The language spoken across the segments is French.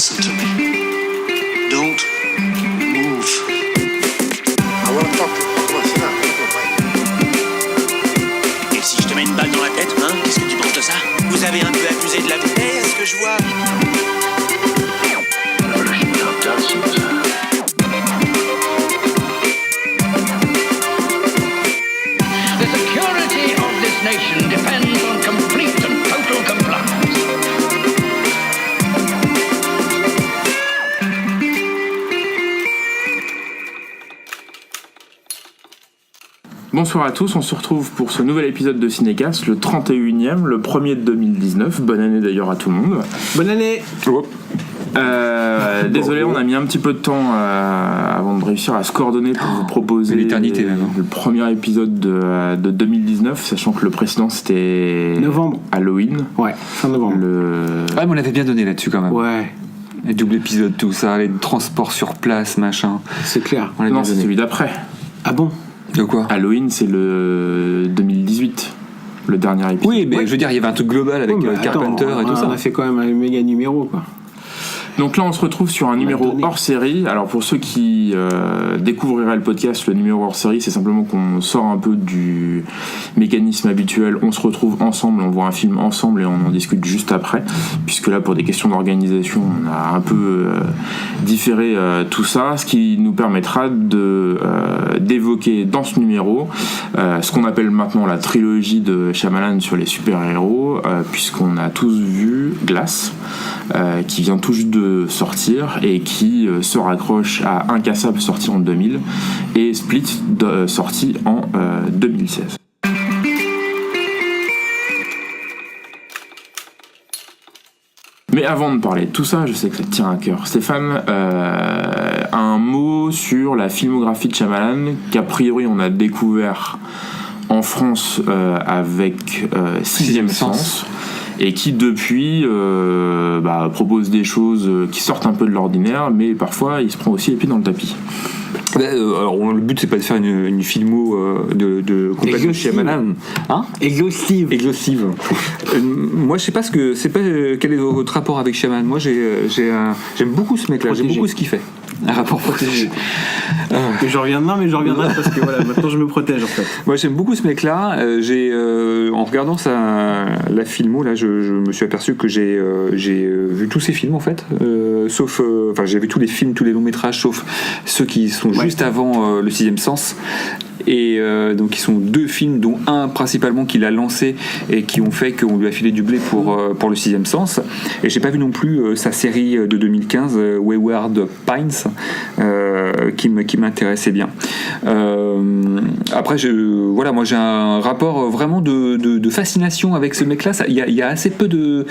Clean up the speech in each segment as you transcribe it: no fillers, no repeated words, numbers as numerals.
Listen to me. Don't move. I want to talk to you. Come on, sit down. Et si je te mets une balle dans la tête, hein, qu'est-ce que tu penses de ça? Vous avez un peu abusé de la bouteille, est-ce que je vois? The security of this nation depends on complete and total compliance. Bonsoir à tous, on se retrouve pour ce nouvel épisode de Cinécast, le 31e, le premier de 2019. Bonne année d'ailleurs à tout le monde. Bonne année. Désolé, on a mis un petit peu de temps avant de réussir à se coordonner pour vous proposer l'éternité, même. Le premier épisode de 2019, sachant que le précédent c'était novembre. Halloween. Ouais, fin novembre. Ah, mais on l'avait bien donné là-dessus quand même. Ouais, Les doubles épisodes, tout ça, les transports sur place, machin. c'est clair. On l'a Non, bien c'est donné. celui d'après. Ah bon? De quoi? Halloween, c'est le 2018, le dernier épisode. Oui, mais je veux dire, il y avait un truc global avec Ouais, mais Carpenter attends, et tout ça. On a fait quand même un méga numéro, quoi. Donc là, on se retrouve sur un numéro donné. hors série. Alors pour ceux qui découvriraient le podcast, le numéro hors série, c'est simplement qu'on sort un peu du mécanisme habituel. On se retrouve ensemble, on voit un film ensemble et on en discute juste après. Puisque là, pour des questions d'organisation, on a un peu différé tout ça, ce qui nous permettra d'évoquer dans ce numéro ce qu'on appelle maintenant la trilogie de Shyamalan sur les super-héros, puisqu'on a tous vu Glass, qui vient tout juste de sortir et qui se raccroche à Incassable sorti en 2000 et Split sorti en 2016. Mais avant de parler de tout ça, je sais que ça te tient à cœur, Stéphane, un mot sur la filmographie de Shyamalan qu'a priori on a découvert en France avec Sixième Sens, et qui depuis propose des choses qui sortent un peu de l'ordinaire, mais parfois il se prend aussi les pieds dans le tapis. Alors, le but, c'est pas de faire une filmo de complètement Exhaustive. Shyamalan. Hein? Exhaustive. Moi, je sais pas quel est votre rapport avec Shyamalan. Moi, j'aime beaucoup ce mec-là, j'aime beaucoup ce qu'il fait. Un rapport protégé. Mais je reviendrai parce que voilà, maintenant je me protège en fait. Moi, j'aime beaucoup ce mec-là. En regardant la filmo, là, je me suis aperçu que j'ai vu tous ses films en fait, sauf, j'ai vu tous les films, tous les longs métrages, sauf ceux qui sont juste avant le Sixième Sens. Et donc ils sont deux films, dont un principalement qu'il a lancé et qui ont fait qu'on lui a filé du blé pour le Sixième Sens. Et j'ai pas vu non plus sa série de 2015 Wayward Pines, qui m'intéressait bien. Après moi j'ai un rapport vraiment de fascination avec ce mec là. Il y a assez peu de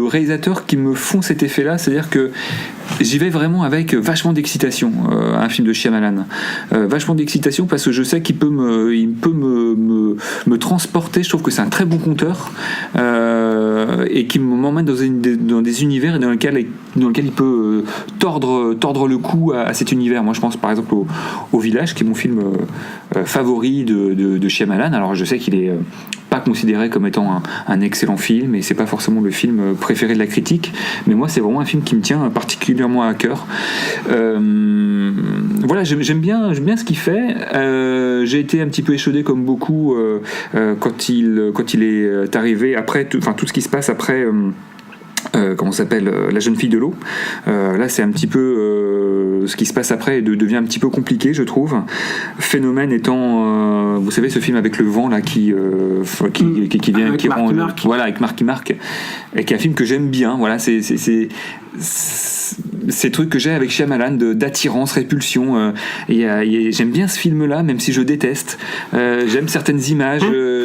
réalisateurs qui me font cet effet là, c'est-à-dire que j'y vais vraiment avec vachement d'excitation à un film de Shyamalan, vachement d'excitation parce que je sais qu'il peut me transporter. Je trouve que c'est un très bon conteur et qui m'emmène dans des univers dans lesquels il peut tordre le cou à cet univers. Moi je pense par exemple au Village, qui est mon film favori de Shyamalan. Alors je sais qu'il est pas considéré comme étant un excellent film et c'est pas forcément le film préféré de la critique, mais moi c'est vraiment un film qui me tient particulièrement à cœur. Voilà, j'aime bien ce qu'il fait. J'ai été un petit peu échaudé comme beaucoup quand il est arrivé après tout ce qui se passe après comment ça s'appelle, La jeune fille de l'eau. Là c'est un petit peu ce qui se passe après devient un petit peu compliqué, je trouve. Phénomène étant vous savez ce film avec le vent là qui vient, avec qui Marky rend Mark. voilà, avec Marky Mark, et qui est un film que j'aime bien. Voilà, c'est ces trucs que j'ai avec Shyamalan d'attirance, répulsion. J'aime bien ce film-là, même si je déteste. J'aime certaines images,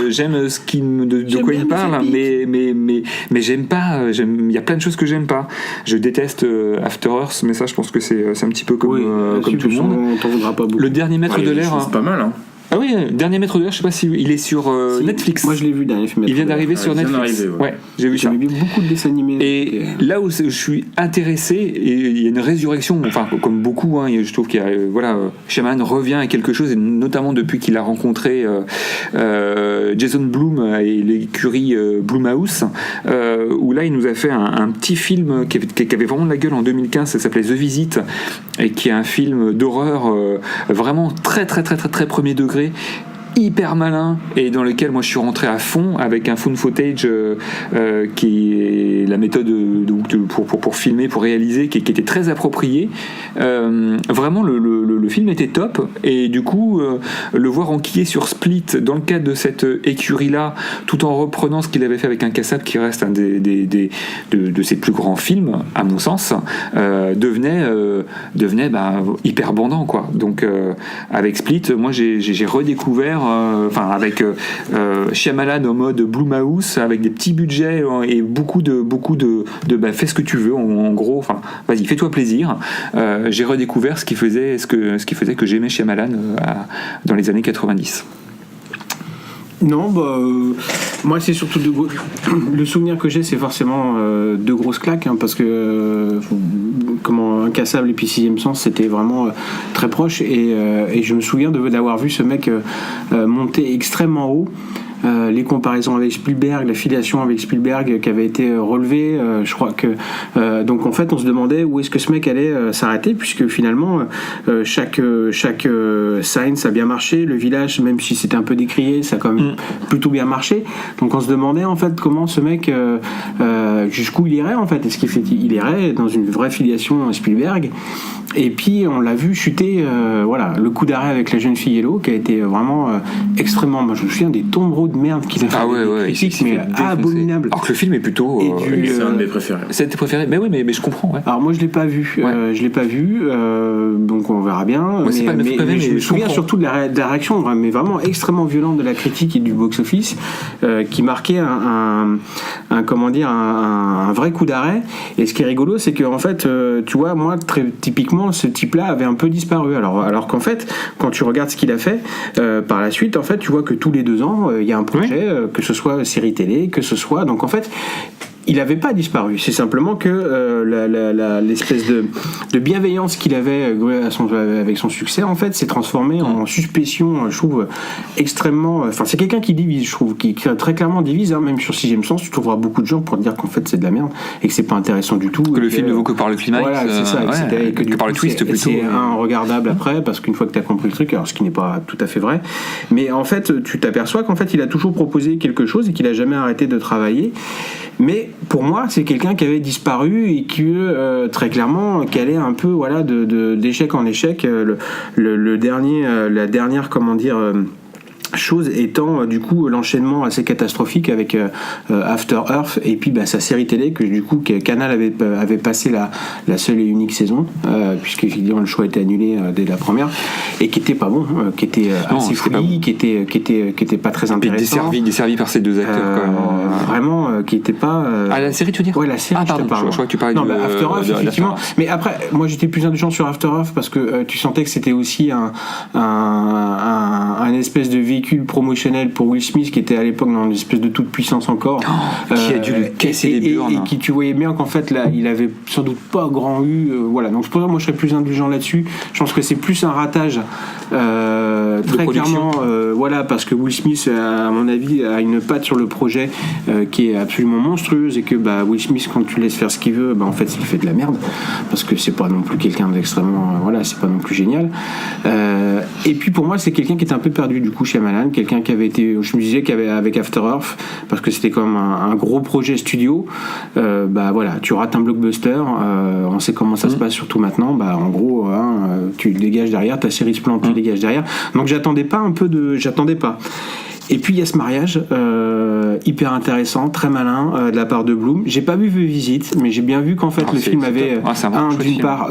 j'aime de quoi il parle, mais j'aime pas. Il y a plein de choses que j'aime pas. Je déteste After Earth, mais ça, je pense que c'est un petit peu comme tout le monde. On t'en voudra pas beaucoup. Le dernier maître de l'air. C'est pas mal, hein. Ah oui, Dernier Maître de l'air, je sais pas si il est sur Netflix. Moi je l'ai vu, Dernier film. Il vient d'arriver sur il vient Netflix. d'arriver, ouais. Ouais, j'ai vu ça. J'aimais bien beaucoup de dessins animés. Et là où je suis intéressé, et il y a une résurrection, enfin comme beaucoup, hein, je trouve qu'il y a, Shyamalan revient à quelque chose, et notamment depuis qu'il a rencontré Jason Blum et l'écurie Blumhouse, où là il nous a fait un petit film qui avait vraiment de la gueule en 2015, ça s'appelait The Visit, et qui est un film d'horreur vraiment très très très très très premier degré, hyper malin, et dans lequel moi je suis rentré à fond avec un found footage qui est la méthode pour filmer, pour réaliser, qui était très appropriée. Vraiment le film était top, et du coup le voir enquiller sur Split dans le cadre de cette écurie là, tout en reprenant ce qu'il avait fait avec Incassable, qui reste un de ses plus grands films à mon sens, devenait hyper bandant quoi. Donc avec Split, moi j'ai redécouvert avec Shyamalan en mode Blumhouse, avec des petits budgets et beaucoup de fais ce que tu veux, en gros, vas-y, fais-toi plaisir. J'ai redécouvert ce qui faisait que j'aimais Shyamalan dans les années 90. Non, moi c'est surtout le souvenir que j'ai, c'est forcément deux grosses claques, hein, parce que Incassable et puis Sixième Sens, c'était vraiment très proche, et je me souviens d'avoir vu ce mec monter extrêmement haut. Les comparaisons avec Spielberg, la filiation avec Spielberg qui avait été relevée, je crois que donc en fait on se demandait où est-ce que ce mec allait s'arrêter, puisque finalement chaque Signs a bien marché, Le Village, même si c'était un peu décrié, ça a quand même plutôt bien marché. Donc on se demandait en fait comment ce mec jusqu'où il irait en fait, est-ce qu'il irait dans une vraie filiation Spielberg. Et puis on l'a vu chuter, le coup d'arrêt avec La Jeune Fille Yellow, qui a été vraiment extrêmement, moi je me souviens des tombereaux de merde qu'il a fait, des critiques, mais abominable. Alors que le film est plutôt c'est un de mes préférés. C'est tes préférés, mais oui, mais je comprends. Ouais. Alors moi je l'ai pas vu, donc on verra bien. Moi, mais je me souviens surtout de la réaction, mais vraiment extrêmement violente de la critique et du box-office, qui marquait un vrai coup d'arrêt. Et ce qui est rigolo, c'est que en fait, tu vois, moi très typiquement, ce type-là avait un peu disparu. Alors qu'en fait, quand tu regardes ce qu'il a fait par la suite, en fait, tu vois que tous les 2 ans, il y a un projet, que ce soit série télé, que ce soit. Donc en fait, il n'avait pas disparu. C'est simplement que l'espèce de bienveillance qu'il avait avec son succès, en fait, s'est transformée en suspicion, je trouve, extrêmement... Enfin, c'est quelqu'un qui divise, je trouve, qui très clairement divise, hein, même sur Sixième Sens, tu trouveras beaucoup de gens pour te dire qu'en fait, c'est de la merde, et que c'est pas intéressant du tout. Que le film ne vaut que par le climax. Voilà, c'est ça, et que par le twist, plutôt. C'est regardable après, parce qu'une fois que tu as compris le truc, alors ce qui n'est pas tout à fait vrai, mais en fait, tu t'aperçois qu'en fait, il a toujours proposé quelque chose et qu'il a jamais arrêté de travailler. Mais pour moi, c'est quelqu'un qui avait disparu et qui, très clairement, qui allait un peu d'échec en échec. La dernière, chose étant du coup l'enchaînement assez catastrophique avec After Earth, et puis sa série télé que du coup Canal avait passé la seule et unique saison, puisque évidemment le choix était annulé dès la première, et qui était pas bon, qui était assez fouillis, qui était pas très intéressant, desservi par ces deux acteurs vraiment qui était pas la série, tu veux dire? Ouais, la série. Pardon, je crois que tu parlais After Earth, effectivement. Mais après, moi j'étais plus indulgent sur After Earth parce que tu sentais que c'était aussi un espèce de véhicule promotionnel pour Will Smith, qui était à l'époque dans une espèce de toute puissance encore, qui a dû lui casser les burnes, et qui, tu voyais bien qu'en fait là il avait sans doute pas grand eu, donc pour ça moi je serais plus indulgent là-dessus. Je pense que c'est plus un ratage très clairement, parce que Will Smith, à mon avis, a une patte sur le projet qui est absolument monstrueuse, et que Will Smith, quand tu laisses faire ce qu'il veut, en fait il fait de la merde, parce que c'est pas non plus quelqu'un d'extrêmement c'est pas non plus génial, et puis pour moi c'est quelqu'un qui était un peu perdu du coup, Shyamalan, quelqu'un qui avait été, je me disais qu'avec After Earth, parce que c'était comme un gros projet studio, tu rates un blockbuster, on sait comment ça se passe, surtout maintenant, en gros, tu dégages derrière, ta série se plante, tu dégages derrière, donc j'attendais pas. Et puis il y a ce mariage hyper intéressant, très malin de la part de Blum. J'ai pas vu The Visit, mais j'ai bien vu qu'en fait le film avait d'une part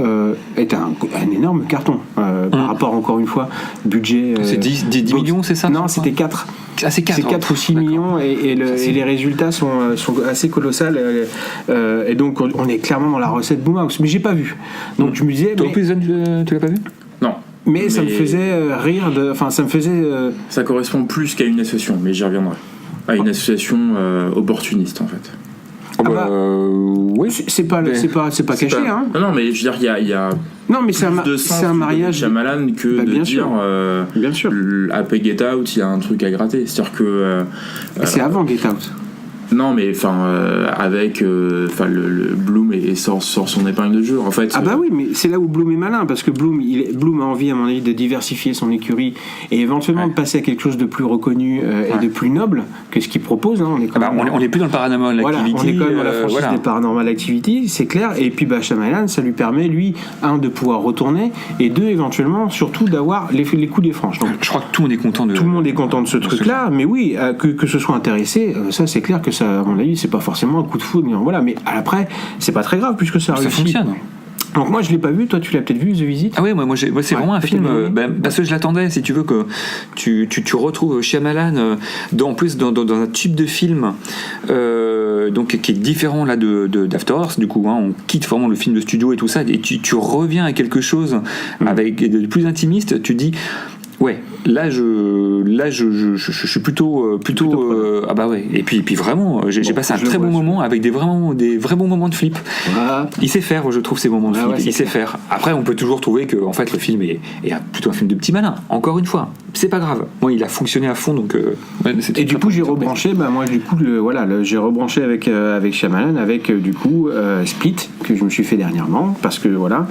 était un énorme carton par rapport, encore une fois, budget. C'est 10 millions, c'est ça? Non, c'était 4. Ah, c'est 4 ou 6 millions, et les résultats sont assez colossales, et donc on est clairement dans la recette Blumhouse, mais j'ai pas vu. Donc je me disais... Toi, tu l'as pas vu? Non. Mais ça me faisait rire, ça me faisait... Ça correspond plus qu'à une association, mais j'y reviendrai. À une association opportuniste, en fait. Oui. C'est pas caché, hein. Non, mais je veux dire, il y a non, mais c'est un mariage. Shyamalan que de dire bien sûr. Après Get Out, il y a un truc à gratter. C'est-à-dire que. C'est avant Get Out. Non, mais avec le Bloom sort son épingle de jeu. En fait. Ah bah oui, mais c'est là où Bloom est malin, parce que Bloom a envie, à mon avis, de diversifier son écurie et éventuellement de passer à quelque chose de plus reconnu et de plus noble que ce qu'il propose. Hein. On est plus dans le Paranormal Activity. On est quand même dans la franchise des Paranormal Activity, c'est clair. Et puis Shyamalan, ça lui permet, lui, de pouvoir retourner, et deux, éventuellement, surtout d'avoir les coups des franges. Donc, je crois que tout le monde est content de. Tout le monde est content de ce truc-là, mais oui, que ce soit intéressé, ça c'est clair que ça, à mon avis, c'est pas forcément un coup de foudre. Voilà, mais après, c'est pas très grave puisque ça réussit. Ça fonctionne. Donc moi je l'ai pas vu, toi tu l'as peut-être vu, The Visit. Ah oui, moi c'est vraiment un film parce que je l'attendais, si tu veux, que tu retrouves Shyamalan en plus dans un type de film donc qui est différent là d'After Earth, du coup on quitte vraiment le film de studio et tout ça, et tu reviens à quelque chose avec de plus intimiste. Tu dis ouais, là je suis plutôt ah bah ouais, et puis vraiment j'ai passé un très bon moment avec des vrais bons moments de flip. Il sait faire, je trouve, ces moments de flip. Il sait faire. Après on peut toujours trouver que en fait le film est plutôt un film de petit malin. Encore une fois, c'est pas grave. Moi il a fonctionné à fond, donc et du coup j'ai rebranché. Moi du coup j'ai rebranché avec Shyamalan, avec du coup Split, que je me suis fait dernièrement, parce que voilà,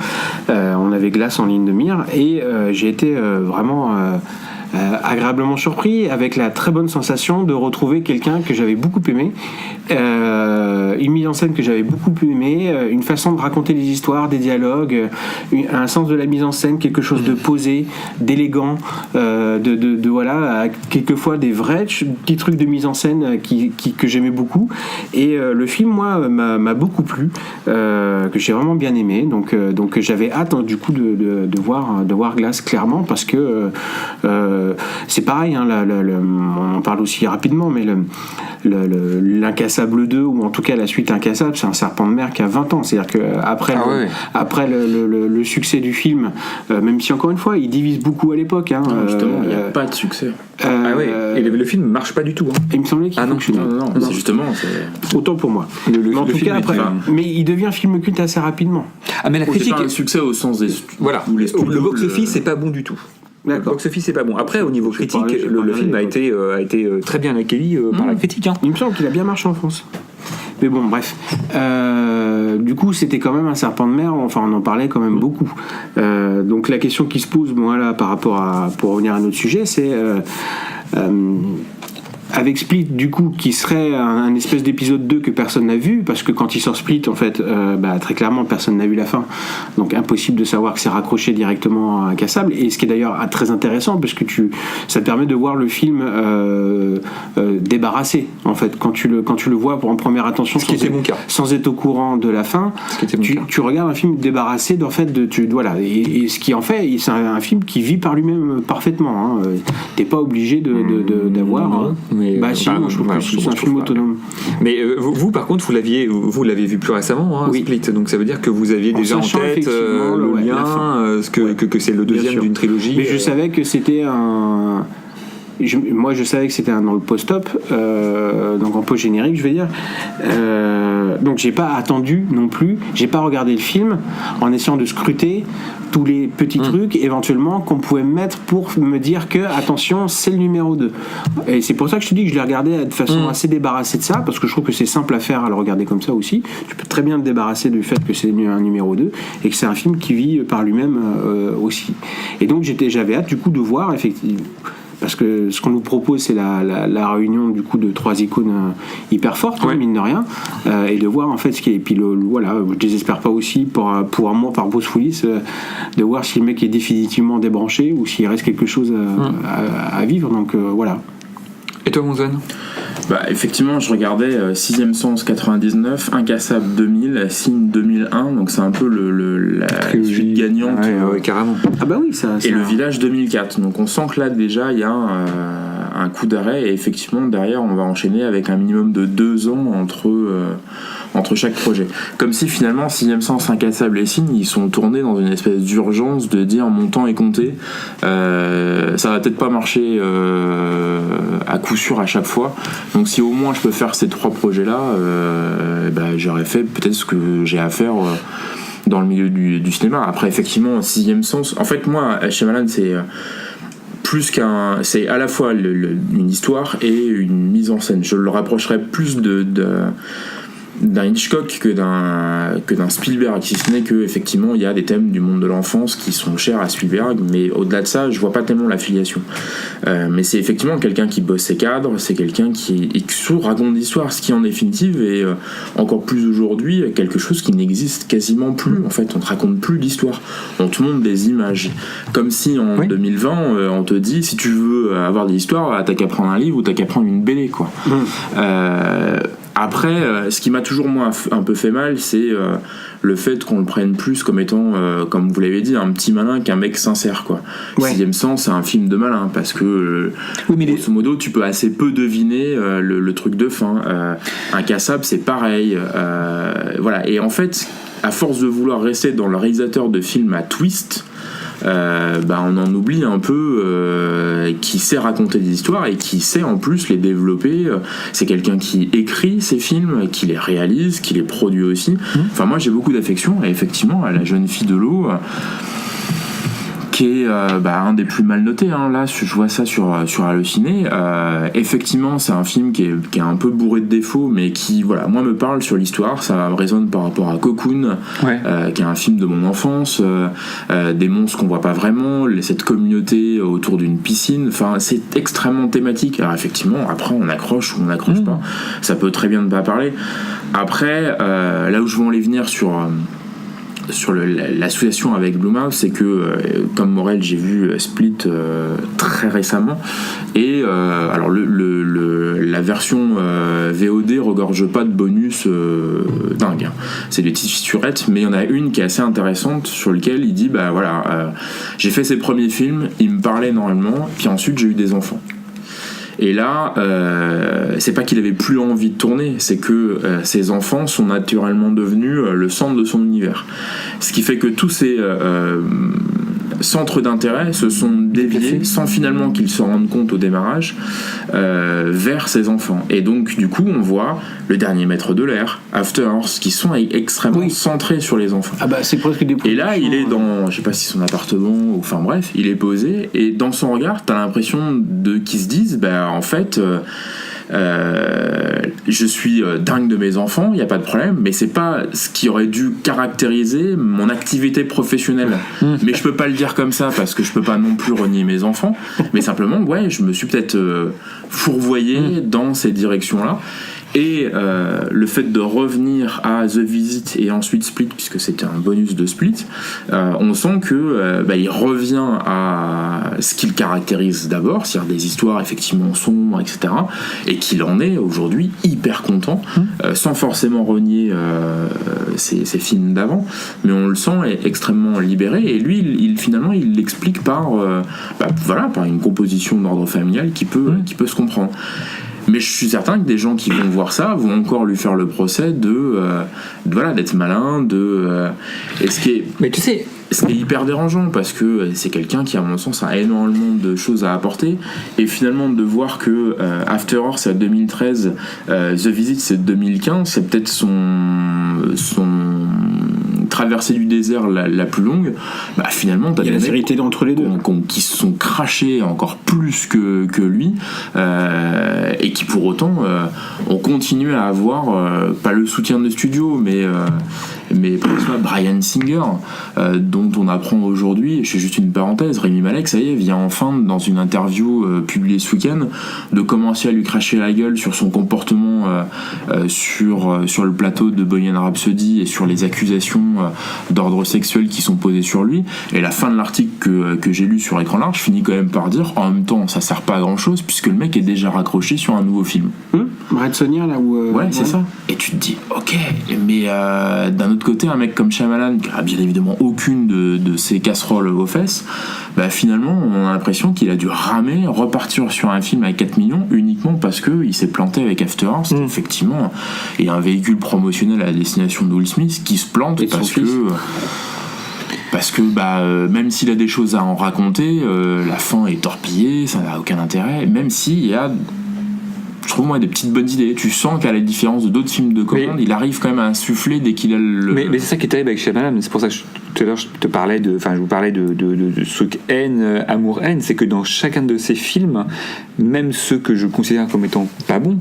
on avait Glass en ligne de mire, et j'ai été vraiment agréablement surpris, avec la très bonne sensation de retrouver quelqu'un que j'avais beaucoup aimé, une mise en scène que j'avais beaucoup aimé, une façon de raconter les histoires, des dialogues, un sens de la mise en scène, quelque chose de posé, d'élégant, de voilà, quelquefois des vrais petits trucs de mise en scène que j'aimais beaucoup, et le film moi m'a beaucoup plu, que j'ai vraiment bien aimé, donc j'avais hâte du coup de voir Glass, clairement, parce que c'est pareil, hein, on en parle aussi rapidement, mais l'Incassable 2, ou en tout cas la suite Incassable, c'est un serpent de mer qui a 20 ans. C'est-à-dire qu'après le succès du film, même si encore une fois il divise beaucoup à l'époque, hein, justement il n'y a pas de succès. Et le film ne marche pas du tout, hein. Il me semblait qu'il fonctionnait. Non, c'est justement autant pour moi. Mais en tout cas après, mais il devient film culte assez rapidement. Mais la critique, c'est pas un succès au sens des le box-office c'est pas bon du tout. Le box-office c'est pas bon. Après au niveau critique, le film a été très bien accueilli par la critique, hein. Il me semble qu'il a bien marché en France. Mais bon, bref. Du coup, c'était quand même un serpent de mer. Enfin, on en parlait quand même beaucoup. Donc, la question qui se pose, par rapport pour revenir à notre sujet, c'est avec Split, du coup, qui serait un espèce d'épisode 2 que personne n'a vu, parce que quand il sort Split, en fait, très clairement, personne n'a vu la fin. Donc, impossible de savoir que c'est raccroché directement à Incassable. Et ce qui est d'ailleurs très intéressant, parce que ça te permet de voir le film débarrassé, en fait. Quand tu le vois en première attention, sans être au courant de la fin, tu regardes un film débarrassé, en fait, et ce qui en fait, c'est un film qui vit par lui-même parfaitement, hein. T'es pas obligé d'avoir... je trouve que c'est un film autonome. Mais vous, par contre, vous l'avez vu plus récemment, hein, Split. Donc ça veut dire que vous aviez déjà en tête le lien, que c'est le deuxième d'une trilogie. Mais je savais que c'était un. Moi, je savais que c'était dans le post-op, donc en post-générique, je vais dire. Donc, j'ai pas attendu non plus. J'ai pas regardé le film en essayant de scruter tous les petits trucs éventuellement qu'on pouvait mettre pour me dire que attention, c'est le numéro 2. Et c'est pour ça que je te dis que je l'ai regardé de façon assez débarrassée de ça, parce que je trouve que c'est simple à faire, à le regarder comme ça aussi. Tu peux très bien te débarrasser du fait que c'est un numéro 2 et que c'est un film qui vit par lui-même aussi. Et donc j'avais hâte du coup de voir effectivement. Parce que ce qu'on nous propose, c'est la réunion du coup de 3 icônes hyper fortes, mine de rien, et de voir en fait ce qui est. Et puis je désespère pas aussi pour un mois par Bruce Willis de voir si le mec est définitivement débranché ou s'il reste quelque chose à vivre. Donc voilà. Et toi, Monzon ? Effectivement, je regardais 6e Sens 99, Incassable 2000, Signe 2001, donc c'est un peu la suite gagnante. Carrément. Ah bah oui, ça. Et Le Village 2004. Donc on sent que là déjà il y a un coup d'arrêt, et effectivement derrière on va enchaîner avec un minimum de 2 ans entre chaque projet. Comme si finalement Sixième Sens, Incassable et Signe, ils sont tournés dans une espèce d'urgence de dire mon temps est compté, ça va peut-être pas marcher à coup sûr à chaque fois, donc si au moins je peux faire ces 3 projets là, j'aurais fait peut-être ce que j'ai à faire dans le milieu du cinéma. Après effectivement Sixième Sens, en fait moi Shyamalan c'est c'est à la fois une histoire et une mise en scène. Je le rapprocherais plus d'un Hitchcock que d'un Spielberg, si ce n'est que effectivement il y a des thèmes du monde de l'enfance qui sont chers à Spielberg, mais au-delà de ça je vois pas tellement l'affiliation, mais c'est effectivement quelqu'un qui bosse ses cadres, c'est quelqu'un qui raconte des histoires, ce qui en définitive est encore plus aujourd'hui quelque chose qui n'existe quasiment plus. En fait on te raconte plus d'histoires, on te montre des images, comme si en 2020 on te dit si tu veux avoir des histoires t'as qu'à prendre un livre ou t'as qu'à prendre une BD quoi. Après, ce qui m'a toujours moi un peu fait mal, c'est le fait qu'on le prenne plus comme étant, comme vous l'avez dit, un petit malin qu'un mec sincère, quoi. Sixième Sens, c'est un film de malin parce que grosso modo, tu peux assez peu deviner le truc de fin. Incassable, c'est pareil. Voilà. Et en fait, à force de vouloir rester dans le réalisateur de films à twist, on en oublie un peu qui sait raconter des histoires et qui sait en plus les développer. C'est quelqu'un qui écrit ses films, qui les réalise, qui les produit aussi. Enfin moi j'ai beaucoup d'affection et effectivement à La Jeune Fille de l'eau qui est un des plus mal notés, hein. Là je vois ça sur Allociné. Effectivement c'est un film qui est un peu bourré de défauts, mais qui moi me parle sur l'histoire. Ça résonne par rapport à Cocoon, qui est un film de mon enfance, des monstres qu'on voit pas vraiment, cette communauté autour d'une piscine. Enfin c'est extrêmement thématique. Alors effectivement après on accroche ou on n'accroche pas, ça peut très bien ne pas parler. Après là où je veux en venir sur l'association avec Blumhouse, c'est que comme Morel j'ai vu Split très récemment, et alors la version VOD regorge pas de bonus dingue, hein. C'est des petites featurettes, mais il y en a une qui est assez intéressante sur lequel il dit j'ai fait ses premiers films, il me parlait normalement, puis ensuite j'ai eu des enfants. Et là, c'est pas qu'il avait plus envie de tourner, c'est que ses enfants sont naturellement devenus le centre de son univers. Ce qui fait que tous ces centres d'intérêt se sont déviés, sans finalement qu'il se rende compte au démarrage, vers ses enfants. Et donc, du coup, on voit Le Dernier Maître de l'air, After Earth, qui sont extrêmement centrés sur les enfants. C'est presque des Et là, il est dans, je sais pas si son appartement, enfin bref, il est posé, et dans son regard, t'as l'impression qu'ils se disent, en fait, je suis dingue de mes enfants, il n'y a pas de problème, mais c'est pas ce qui aurait dû caractériser mon activité professionnelle. Mais je peux pas le dire comme ça parce que je peux pas non plus renier mes enfants, mais simplement je me suis peut-être fourvoyé dans ces directions-là. Et le fait de revenir à The Visit et ensuite Split, puisque c'était un bonus de Split, on sent que il revient à ce qu'il caractérise d'abord, c'est-à-dire des histoires effectivement sombres, etc., et qu'il en est aujourd'hui hyper content, sans forcément renier ses films d'avant, mais on le sent extrêmement libéré. Et lui, finalement, il l'explique par une composition d'ordre familial qui peut se comprendre. Mais je suis certain que des gens qui vont voir ça vont encore lui faire le procès d'être malin, et ce qui est hyper dérangeant parce que c'est quelqu'un qui à mon sens a énormément de choses à apporter, et finalement de voir que After Earth c'est 2013, The Visit c'est 2015, c'est peut-être son traversée du désert la plus longue. Finalement t'as il y a la vérité entre les deux qui se sont crachés encore plus que lui, et qui pour autant ont continué à avoir pas le soutien de studio, mais par exemple Bryan Singer, dont on apprend aujourd'hui, je fais juste une parenthèse, Rami Malek, ça y est, vient enfin dans une interview publiée ce week-end de commencer à lui cracher la gueule sur son comportement sur le plateau de Bohemian Rhapsody et sur les accusations d'ordre sexuel qui sont posées sur lui. Et la fin de l'article que j'ai lu sur Écran Large finit quand même par dire en même temps ça sert pas à grand chose puisque le mec est déjà raccroché sur un nouveau film. Red Sonja là où Ouais, c'est ça. Et tu te dis, ok, mais d'un autre côté, un mec comme Shyamalan, qui a bien évidemment aucune de ses casseroles aux fesses, bah finalement, on a l'impression qu'il a dû ramer, repartir sur un film à 4 millions uniquement parce qu'il s'est planté avec After Earth. Effectivement, il y a un véhicule promotionnel à la destination de Will Smith qui se plante parce que même s'il a des choses à en raconter, la fin est torpillée, ça n'a aucun intérêt, même s'il y a, je trouve, moi, des petites bonnes idées. Tu sens qu'à la différence de d'autres films de commande, il arrive quand même à insuffler dès qu'il a le... Mais c'est ça qui est terrible avec Shyamalan, c'est pour ça que tout à l'heure je vous parlais de ce truc haine, amour-haine, c'est que dans chacun de ces films, même ceux que je considère comme étant pas bons,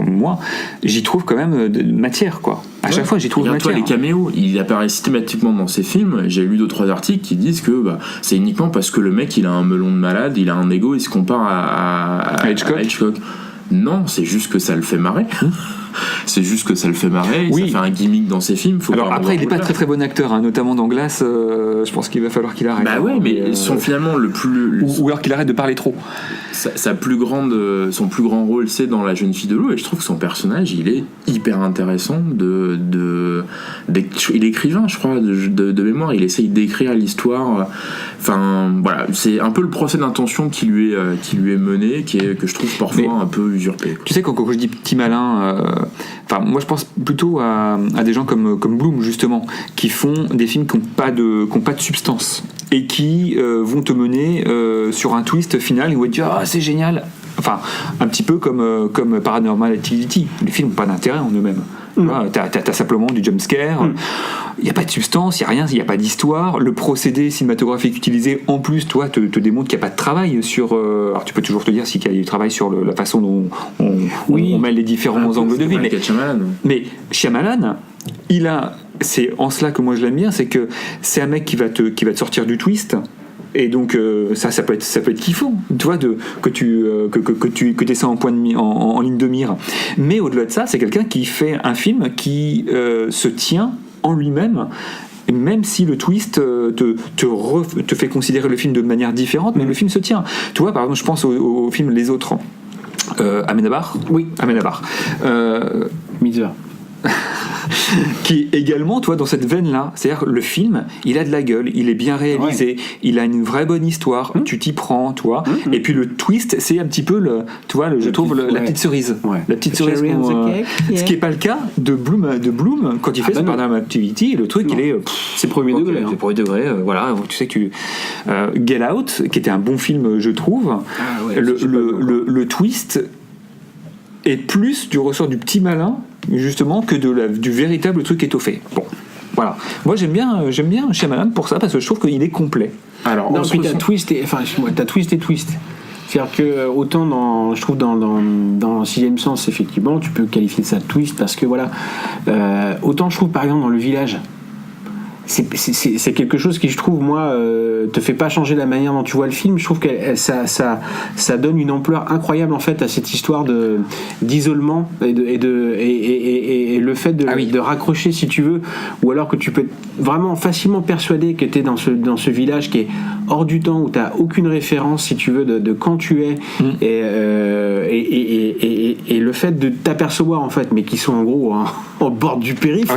moi, j'y trouve quand même de matière, quoi. À chaque fois, j'y trouve matière. Toi, les caméos, il apparaît systématiquement dans ces films. J'ai lu 2-3 articles qui disent que c'est uniquement parce que le mec, il a un melon de malade, il a un ego, il se compare à Hitchcock. Non, c'est juste que ça le fait marrer. C'est juste que ça le fait marrer. Oui. Ça fait un gimmick dans ses films. Alors après, il n'est pas très très bon acteur, notamment dans Glass. Je pense qu'il va falloir qu'il arrête. Bah ouais, mais son finalement le plus. Ou alors qu'il arrête de parler trop. Son plus grand rôle, c'est dans La jeune fille de l'eau, et je trouve que son personnage, il est hyper intéressant. Il est écrivain, je crois, de mémoire. Il essaye d'écrire l'histoire. Enfin, voilà, c'est un peu le procès d'intention qui lui est mené, que je trouve parfois un peu usurpé. Tu sais, quand je dis petit malin, moi je pense plutôt à des gens comme Bloom, justement, qui font des films qui n'ont pas de substance et qui vont te mener sur un twist final où tu dis c'est génial. Enfin, un petit peu comme Paranormal Activity. Les films n'ont pas d'intérêt en eux-mêmes. T'as simplement du jumpscare, il n'y a pas de substance, il n'y a rien, il n'y a pas d'histoire. Le procédé cinématographique utilisé, en plus, toi, te démontre qu'il n'y a pas de travail sur. Alors, tu peux toujours te dire s'il y a du travail sur la façon dont on mêle les différents angles de vue. Mais Shyamalan, c'est en cela que moi je l'aime bien, c'est que c'est un mec qui va te sortir du twist. Et donc ça peut être kiffant, tu vois, que tu aies ça en ligne de mire. Mais au-delà de ça, c'est quelqu'un qui fait un film qui se tient en lui-même, même si le twist te fait considérer le film de manière différente, mais le film se tient. Tu vois, par exemple, je pense au film Les Autres. Amenabar. Oui. Amenabar. Mitzvah. Qui également, toi, dans cette veine-là, c'est-à-dire le film, il a de la gueule, il est bien réalisé, il a une vraie bonne histoire, tu t'y prends, toi. Et puis le twist, c'est un petit peu la petite cerise, la petite cerise. Ce qui est pas le cas de Bloom quand il fait son Paranormal Activity. Le truc, il est c'est premier degré. C'est premier degré. Voilà, tu sais que Get Out, qui était un bon film, je trouve. Le twist est plus du ressort du petit malin, justement, que du véritable truc étoffé. Bon, voilà. Moi, j'aime bien Shyamalan pour ça, parce que je trouve qu'il est complet. Alors, puis t'as twist et twist. C'est-à-dire que autant je trouve dans Sixième Sens, effectivement, tu peux qualifier ça de twist, parce que voilà, autant je trouve par exemple dans Le Village, c'est quelque chose qui, je trouve, moi, te fait pas changer la manière dont tu vois le film. Je trouve que ça donne une ampleur incroyable, en fait, à cette histoire d'isolement et le fait de raccrocher, si tu veux, ou alors que tu peux être vraiment facilement persuadé que tu es dans ce village qui est hors du temps, où tu n'as aucune référence, si tu veux, de quand tu es, et le fait de t'apercevoir, en fait, mais qui sont en gros au bord du périph',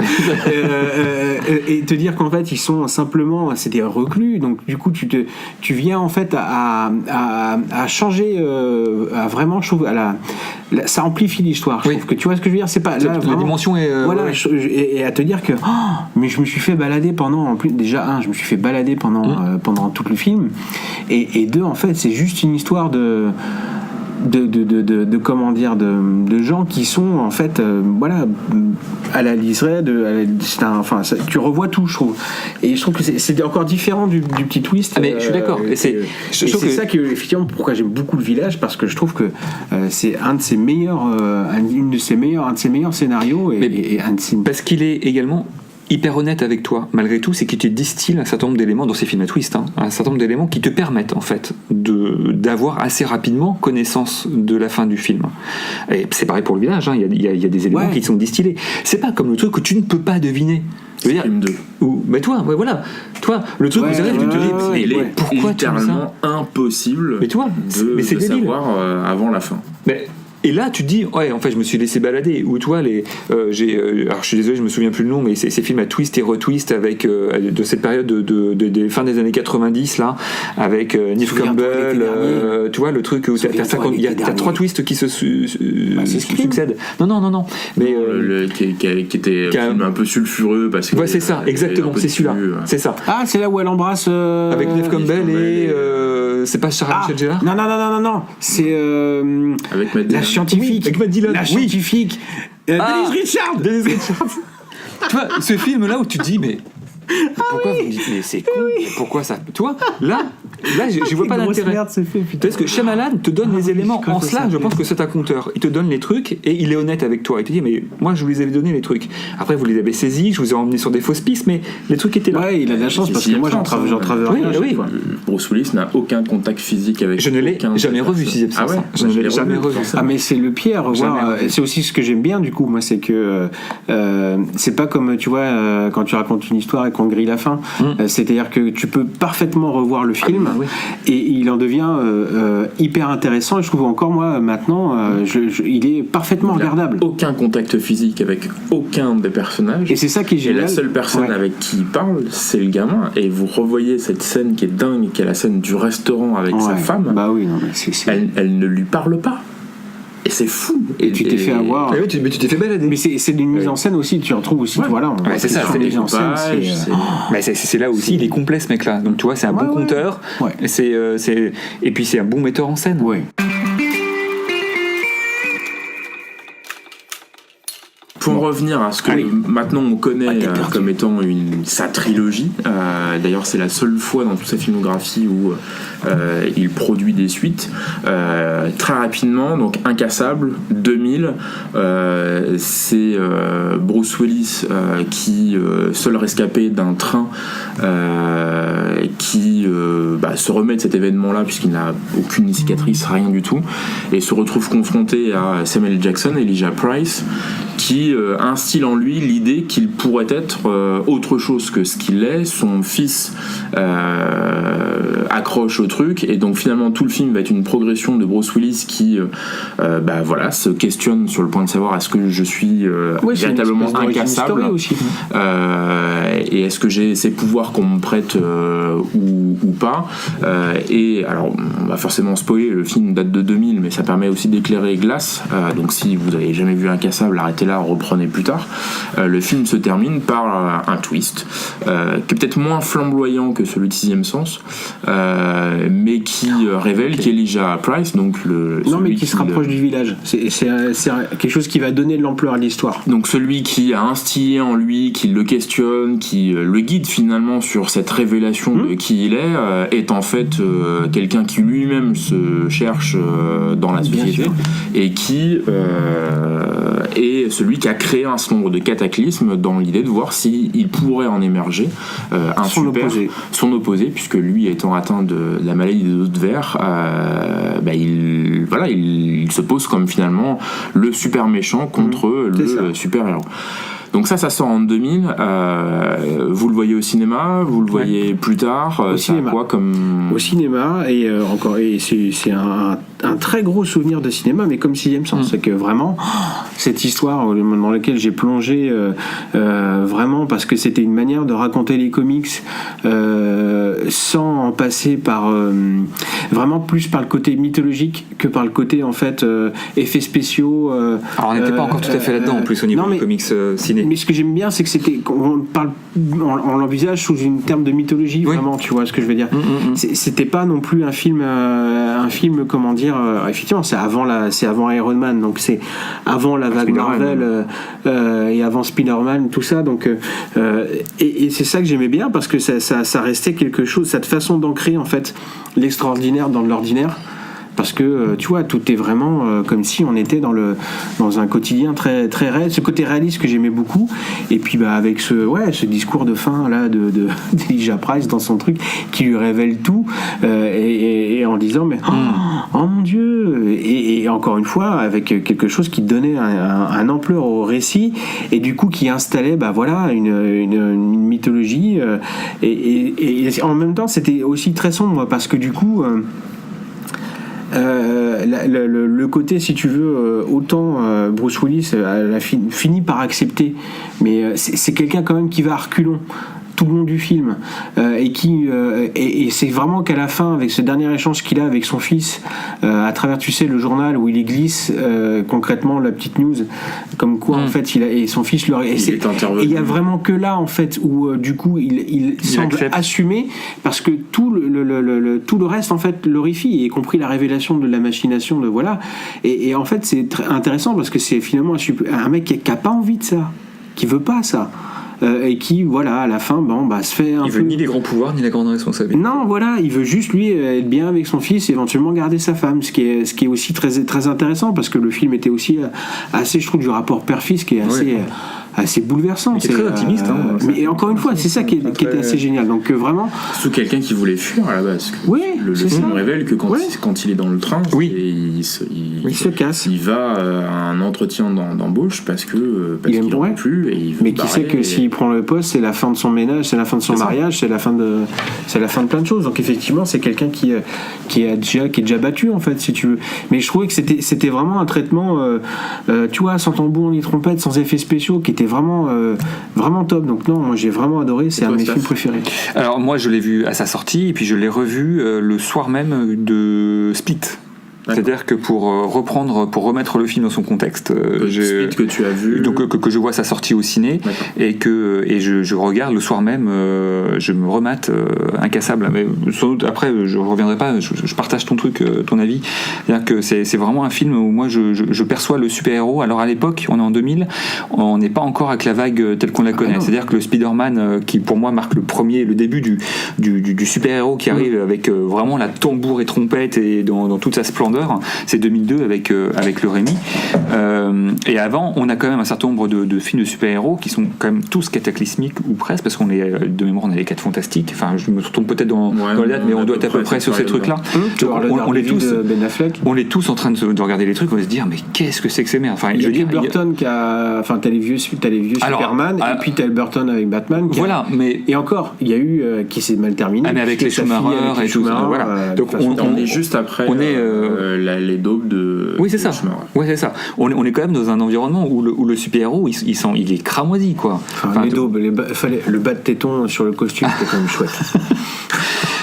et te dire qu'en fait ils sont simplement, c'est des reclus, donc du coup tu viens en fait à changer, à vraiment, je trouve, ça amplifie l'histoire. Je trouve que, tu vois ce que je veux dire, c'est pas là, la dimension est voilà, et à te dire que mais je me suis fait balader pendant pendant tout le film, et deux, en fait, c'est juste une histoire de comment dire, de gens qui sont, en fait, à la liseré tu revois tout, je trouve, et je trouve que c'est encore différent du petit twist. Mais je suis d'accord, et c'est ça que, effectivement, pourquoi j'aime beaucoup Le Village, parce que je trouve que c'est un de ses meilleurs scénarios, parce qu'il est également hyper honnête avec toi, malgré tout, c'est qu'il te distille un certain nombre d'éléments dans ces films à twist, un certain nombre d'éléments qui te permettent, en fait, d'avoir assez rapidement connaissance de la fin du film. Et c'est pareil pour Le Village, il y a des éléments qui sont distillés. C'est pas comme le truc que tu ne peux pas deviner. Je veux dire, mais toi, le truc, vous arrivez, tu te dis, mais pourquoi tu fais ça ? Littéralement impossible de savoir avant la fin. Mais Et là, tu te dis, ouais, en fait, je me suis laissé balader. Ou toi, alors je suis désolé, je me souviens plus le nom, mais ces films à twist et retwist avec de cette période de fin des années 90 là, avec Neve Campbell, tu vois le truc où il y a 3 twists qui se succèdent. Non, mais qui était un film un peu sulfureux parce que c'est ça, exactement, c'est celui-là, c'est ça. Ah, c'est là où elle embrasse avec Neve Campbell et c'est pas Sarah Michelle Gellar. Non, c'est avec la scientifique. Avec Matt Dillon. La scientifique. Denise Richards. Tu vois, ce film-là où tu te dis, mais pourquoi vous me dites, mais c'est con, mais pourquoi ça. Tu vois, là je vois pas d'intérêt. Parce que Shyamalan te donne les éléments. En cela, je pense que c'est un conteur. Il te donne les trucs et il est honnête avec toi. Il te dit, mais moi, je vous les avais donné les trucs. Après, vous les avez saisis, je vous ai emmenés sur des fausses pistes, mais les trucs étaient là. Ouais, il a de la chance parce que moi, j'en travaille rien. Oui. Bruce Willis n'a aucun contact physique avec. Je ne l'ai jamais revu, Sixième Sens. Je ne l'ai jamais revu. Ah, mais c'est le pied à revoir. C'est aussi ce que j'aime bien, du coup, moi, c'est que c'est pas comme, tu vois, quand tu racontes une histoire et qu'on grille la fin. C'est-à-dire que tu peux parfaitement revoir le film et il en devient hyper intéressant. Et je trouve encore, moi, maintenant, il est parfaitement regardable. Aucun contact physique avec aucun des personnages. Et c'est ça qui est génial. Et la seule personne avec qui il parle, c'est le gamin. Et vous revoyez cette scène qui est dingue, qui est la scène du restaurant avec sa femme. Bah oui, non, mais Elle ne lui parle pas. Et c'est fou. Et tu t'es fait avoir. Mais tu t'es fait balader. Mais c'est d'une mise en scène aussi, tu en trouves aussi. Voilà, c'est ça, c'est mise en scène. C'est là aussi, il est complet ce mec-là. Donc tu vois, c'est un bon conteur. Et puis c'est un bon metteur en scène. Ouais. Pour en revenir à ce que maintenant on connaît comme étant sa trilogie, d'ailleurs c'est la seule fois dans toute sa filmographie où il produit des suites. Très rapidement, donc Incassable, 2000, c'est Bruce Willis qui, seul rescapé d'un train, qui se remet de cet événement-là puisqu'il n'a aucune cicatrice, rien du tout, et se retrouve confronté à Samuel L. Jackson, Elijah Price, qui instille en lui l'idée qu'il pourrait être autre chose que ce qu'il est. Son fils accroche au truc, et donc finalement tout le film va être une progression de Bruce Willis qui se questionne sur le point de savoir est-ce que je suis véritablement incassable et est-ce que j'ai ces pouvoirs qu'on me prête ou pas. Et alors on va forcément spoiler, le film date de 2000 mais ça permet aussi d'éclairer Glass, donc si vous avez jamais vu Incassable, arrêtez là, reprenez plus tard. Le film se termine par un twist qui est peut-être moins flamboyant que celui de Sixième Sens, mais qui révèle qu'Elijah Price, donc qui se rapproche du village, c'est quelque chose qui va donner de l'ampleur à l'histoire. Donc celui qui a instillé en lui, qui le questionne, qui le guide finalement sur cette révélation de qui il est en fait quelqu'un qui lui-même se cherche dans la société et qui est celui qui a créé un certain nombre de cataclysmes dans l'idée de voir s'il pourrait en émerger son opposé, puisque lui étant atteint de la maladie des os de verre, il se pose comme finalement le super méchant contre le super héros. Donc ça sort en 2000. Vous le voyez au cinéma, vous le voyez plus tard. Au cinéma. Quoi comme... Au cinéma, et c'est un très gros souvenir de cinéma, mais comme Sixième Sens, c'est que vraiment cette histoire dans laquelle j'ai plongé vraiment parce que c'était une manière de raconter les comics sans en passer par vraiment plus par le côté mythologique que par le côté en fait effets spéciaux. Alors on n'était pas encore tout à fait là-dedans en plus au niveau des comics ciné. Mais ce que j'aime bien, c'est que on l'envisage sous une terme de mythologie, vraiment, tu vois ce que je veux dire. C'était pas non plus un film comment dire, effectivement, c'est avant Iron Man, donc c'est avant la vague Marvel et avant Spider-Man, tout ça, donc et c'est ça que j'aimais bien parce que ça restait quelque chose, cette façon d'ancrer en fait l'extraordinaire dans l'ordinaire. Parce que tu vois, tout est vraiment comme si on était dans un quotidien très très réel, ce côté réaliste que j'aimais beaucoup. Et puis avec ce discours de fin là d'Elijah Price dans son truc qui lui révèle tout et en disant mais oh mon Dieu, et encore une fois avec quelque chose qui donnait un ampleur au récit et du coup qui installait une mythologie et en même temps c'était aussi très sombre parce que du coup le côté, si tu veux, autant Bruce Willis a fini par accepter, mais c'est quelqu'un quand même qui va à reculons tout le long du film, et c'est vraiment qu'à la fin, avec ce dernier échange qu'il a avec son fils, à travers, tu sais, le journal où il glisse concrètement la petite news, comme quoi en fait et son fils leur et il y a vraiment que là en fait où du coup il semble accepte. assumer, parce que tout le reste en fait l'horrifie, y compris la révélation de la machination de voilà, et en fait c'est très intéressant parce que c'est finalement un mec qui a pas envie de ça, qui veut pas ça. Et qui, voilà, à la fin, se fait un peu... Il veut ni les grands pouvoirs, ni la grande responsabilité. Non, voilà, il veut juste, lui, être bien avec son fils et éventuellement garder sa femme, ce qui est aussi très, très intéressant, parce que le film était aussi assez, je trouve, du rapport père-fils, qui est assez bouleversant. C'est très intimiste. Mais encore une fois, c'est ça qui était assez génial. Donc vraiment... Surtout quelqu'un qui voulait fuir à la base. Oui, le film révèle que quand il est dans le train, il se casse. Il va à un entretien d'embauche parce qu'il n'en peut plus. Et il veut mais qui sait que s'il prend le poste, c'est la fin de son ménage, c'est la fin de son mariage, c'est la fin de plein de choses. Donc effectivement, c'est quelqu'un qui est déjà battu, en fait, si tu veux. Mais je trouvais que c'était vraiment un traitement, tu vois, sans tambour ni trompette, sans effets spéciaux, qui était vraiment top. Donc non, moi j'ai vraiment adoré, c'est un de mes films préférés. Alors moi je l'ai vu à sa sortie et puis je l'ai revu le soir même de Split. C'est-à-dire que pour remettre le film dans son contexte, Split que tu as vu, donc que je vois sa sortie au ciné, et je regarde le soir même, je me remate Incassable. Mais sans doute après je reviendrai pas, je partage ton truc, ton avis. C'est-à-dire que c'est vraiment un film où moi je perçois le super-héros. Alors à l'époque, on est en 2000, on n'est pas encore avec la vague telle qu'on la connaît. C'est-à-dire que le Spider-Man, qui pour moi marque le début du super-héros qui arrive avec vraiment la tambour et trompette et dans toute sa splendeur. C'est 2002 avec le Rémi. Et avant, on a quand même un certain nombre de films de super-héros qui sont quand même tous cataclysmiques ou presque, parce qu'on est de mémoire, on a les 4 Fantastiques. Enfin, je me trompe peut-être dans la date, mais on doit être à peu près sur ces trucs-là. On est tous, Ben Affleck. On est tous en train de regarder les trucs. On va se dire, mais qu'est-ce que c'est que ces merdes. Enfin, il y a Burton qui a, enfin, t'as les vieux Superman, et puis t'as Burton avec Batman. Mais et encore, il y a eu qui s'est mal terminé. Mais avec les Schumacher et tout ça. Voilà. Donc on est juste après. Les daubes de. Oui, c'est ça. Ouais, c'est ça. On est quand même dans un environnement où le super-héros, il est cramoisi, quoi. Les daubes, le bas de téton sur le costume, c'était quand même chouette.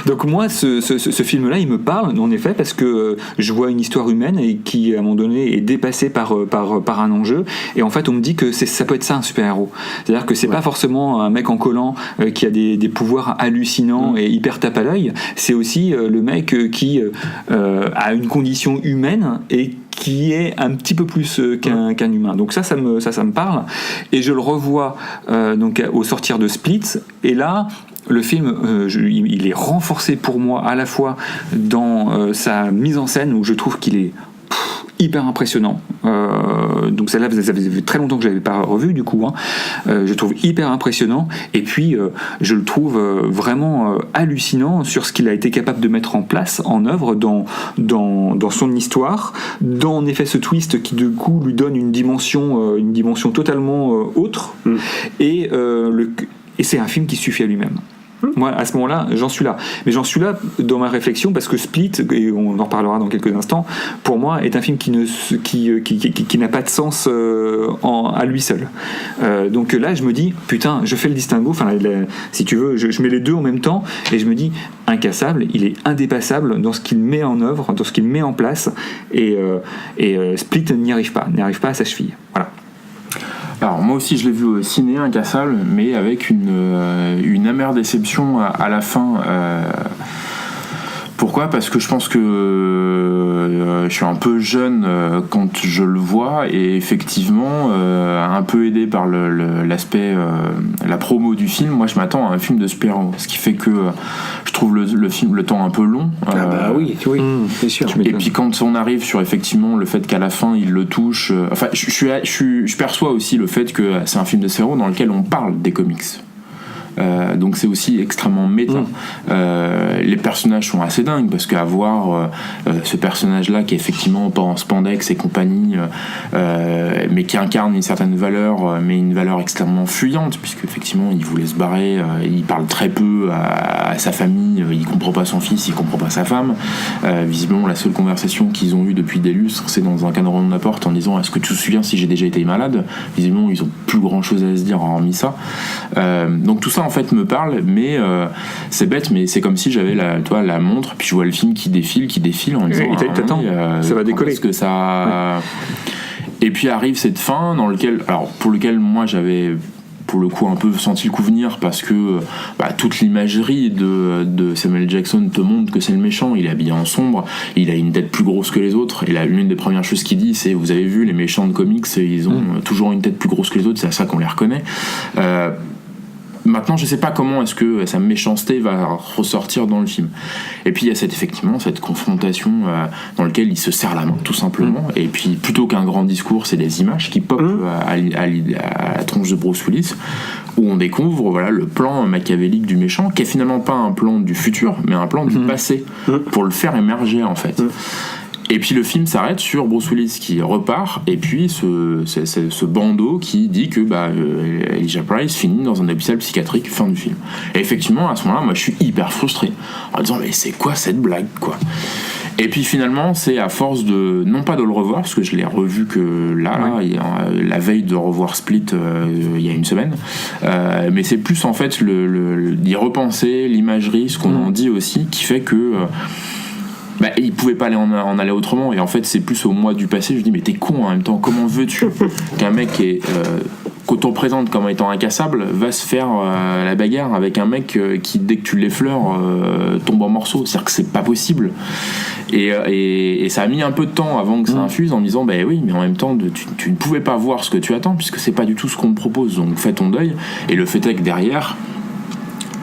Donc moi, ce film-là, il me parle, en effet, parce que je vois une histoire humaine et qui, à un moment donné, est dépassée par un enjeu. Et en fait, on me dit que ça peut être ça, un super-héros. C'est-à-dire que c'est pas forcément un mec en collant qui a des pouvoirs hallucinants et hyper tape à l'œil. C'est aussi le mec qui a une condition humaine et qui est un petit peu plus qu'un humain. Donc ça me parle. Et je le revois donc au sortir de Split. Et là, le film, il est renforcé pour moi à la fois dans sa mise en scène, où je trouve qu'il est hyper impressionnant. Donc celle-là, ça faisait très longtemps que je l'avais pas revu, du coup. Je trouve hyper impressionnant. Et puis, je le trouve vraiment hallucinant sur ce qu'il a été capable de mettre en place, en œuvre, dans son histoire, dans en effet ce twist qui, du coup, lui donne une dimension totalement autre. Et c'est un film qui suffit à lui-même. Moi, à ce moment-là, j'en suis là. Mais j'en suis là dans ma réflexion parce que Split, et on en reparlera dans quelques instants, pour moi, est un film qui n'a pas de sens à lui seul. Donc là, je me dis, putain, je fais le distinguo, si tu veux, je mets les deux en même temps, et je me dis, Incassable, il est indépassable dans ce qu'il met en œuvre, dans ce qu'il met en place, et Split n'y arrive pas à sa cheville. Voilà. Alors moi aussi je l'ai vu au ciné, Incassable, mais avec une amère déception à la fin. Pourquoi ? Parce que je pense que je suis un peu jeune quand je le vois, et effectivement un peu aidé par l'aspect la promo du film. Moi je m'attends à un film de super-héros, ce qui fait que je trouve le film, le temps un peu long. Oui, c'est sûr. Et puis quand on arrive sur effectivement le fait qu'à la fin il le touche, je perçois aussi le fait que c'est un film de super-héros dans lequel on parle des comics. donc c'est aussi extrêmement méta. Les personnages sont assez dingues parce qu'avoir ce personnage-là qui est effectivement pas en spandex et compagnie, mais qui incarne une certaine valeur, mais une valeur extrêmement fuyante, puisque effectivement il voulait se barrer, il parle très peu à sa famille, il comprend pas son fils, il comprend pas sa femme. Visiblement la seule conversation qu'ils ont eue depuis des lustres, c'est dans un cadran de la porte en disant est-ce que tu te souviens si j'ai déjà été malade. Visiblement ils ont plus grand chose à se dire hormis ça. Donc tout ça en fait me parle, mais c'est bête, mais c'est comme si j'avais la montre, puis je vois le film qui défile en disant t'attends, ça va décoller. Que ça... Et puis arrive cette fin pour lequel moi j'avais pour le coup un peu senti le coup venir, parce que toute l'imagerie de Samuel Jackson te montre que c'est le méchant. Il est habillé en sombre, il a une tête plus grosse que les autres, et l'une des premières choses qu'il dit c'est: vous avez vu les méchants de comics, ils ont toujours une tête plus grosse que les autres, c'est à ça qu'on les reconnaît. Maintenant, je sais pas comment est-ce que sa méchanceté va ressortir dans le film. Et puis il y a cette confrontation dans laquelle il se serre la main, tout simplement. Et puis plutôt qu'un grand discours, c'est des images qui popent à la tronche de Bruce Willis, où on découvre le plan machiavélique du méchant, qui est finalement pas un plan du futur, mais un plan du passé, pour le faire émerger en fait. Et puis le film s'arrête sur Bruce Willis qui repart, et puis ce bandeau qui dit que Elijah Price finit dans un hôpital psychiatrique, fin du film. Et effectivement, à ce moment-là, moi je suis hyper frustré, en disant mais c'est quoi cette blague, quoi. Et puis finalement, c'est à force de, non pas de le revoir, parce que je l'ai revu que la veille de revoir Split il y a une semaine, mais c'est plus en fait d'y repenser, l'imagerie, ce qu'on en dit aussi, qui fait que il pouvait pas en aller autrement. Et en fait c'est plus au mois du passé, je dis mais t'es con en même temps, comment veux-tu qu'un mec qu'on présente comme étant incassable va se faire la bagarre avec un mec qui dès que tu l'effleures tombe en morceaux. C'est-à-dire que c'est pas possible. Et ça a mis un peu de temps avant que ça infuse, en me disant oui, mais en même temps tu ne pouvais pas voir ce que tu attends, puisque c'est pas du tout ce qu'on te propose, donc fais ton deuil. Et le fait est que derrière,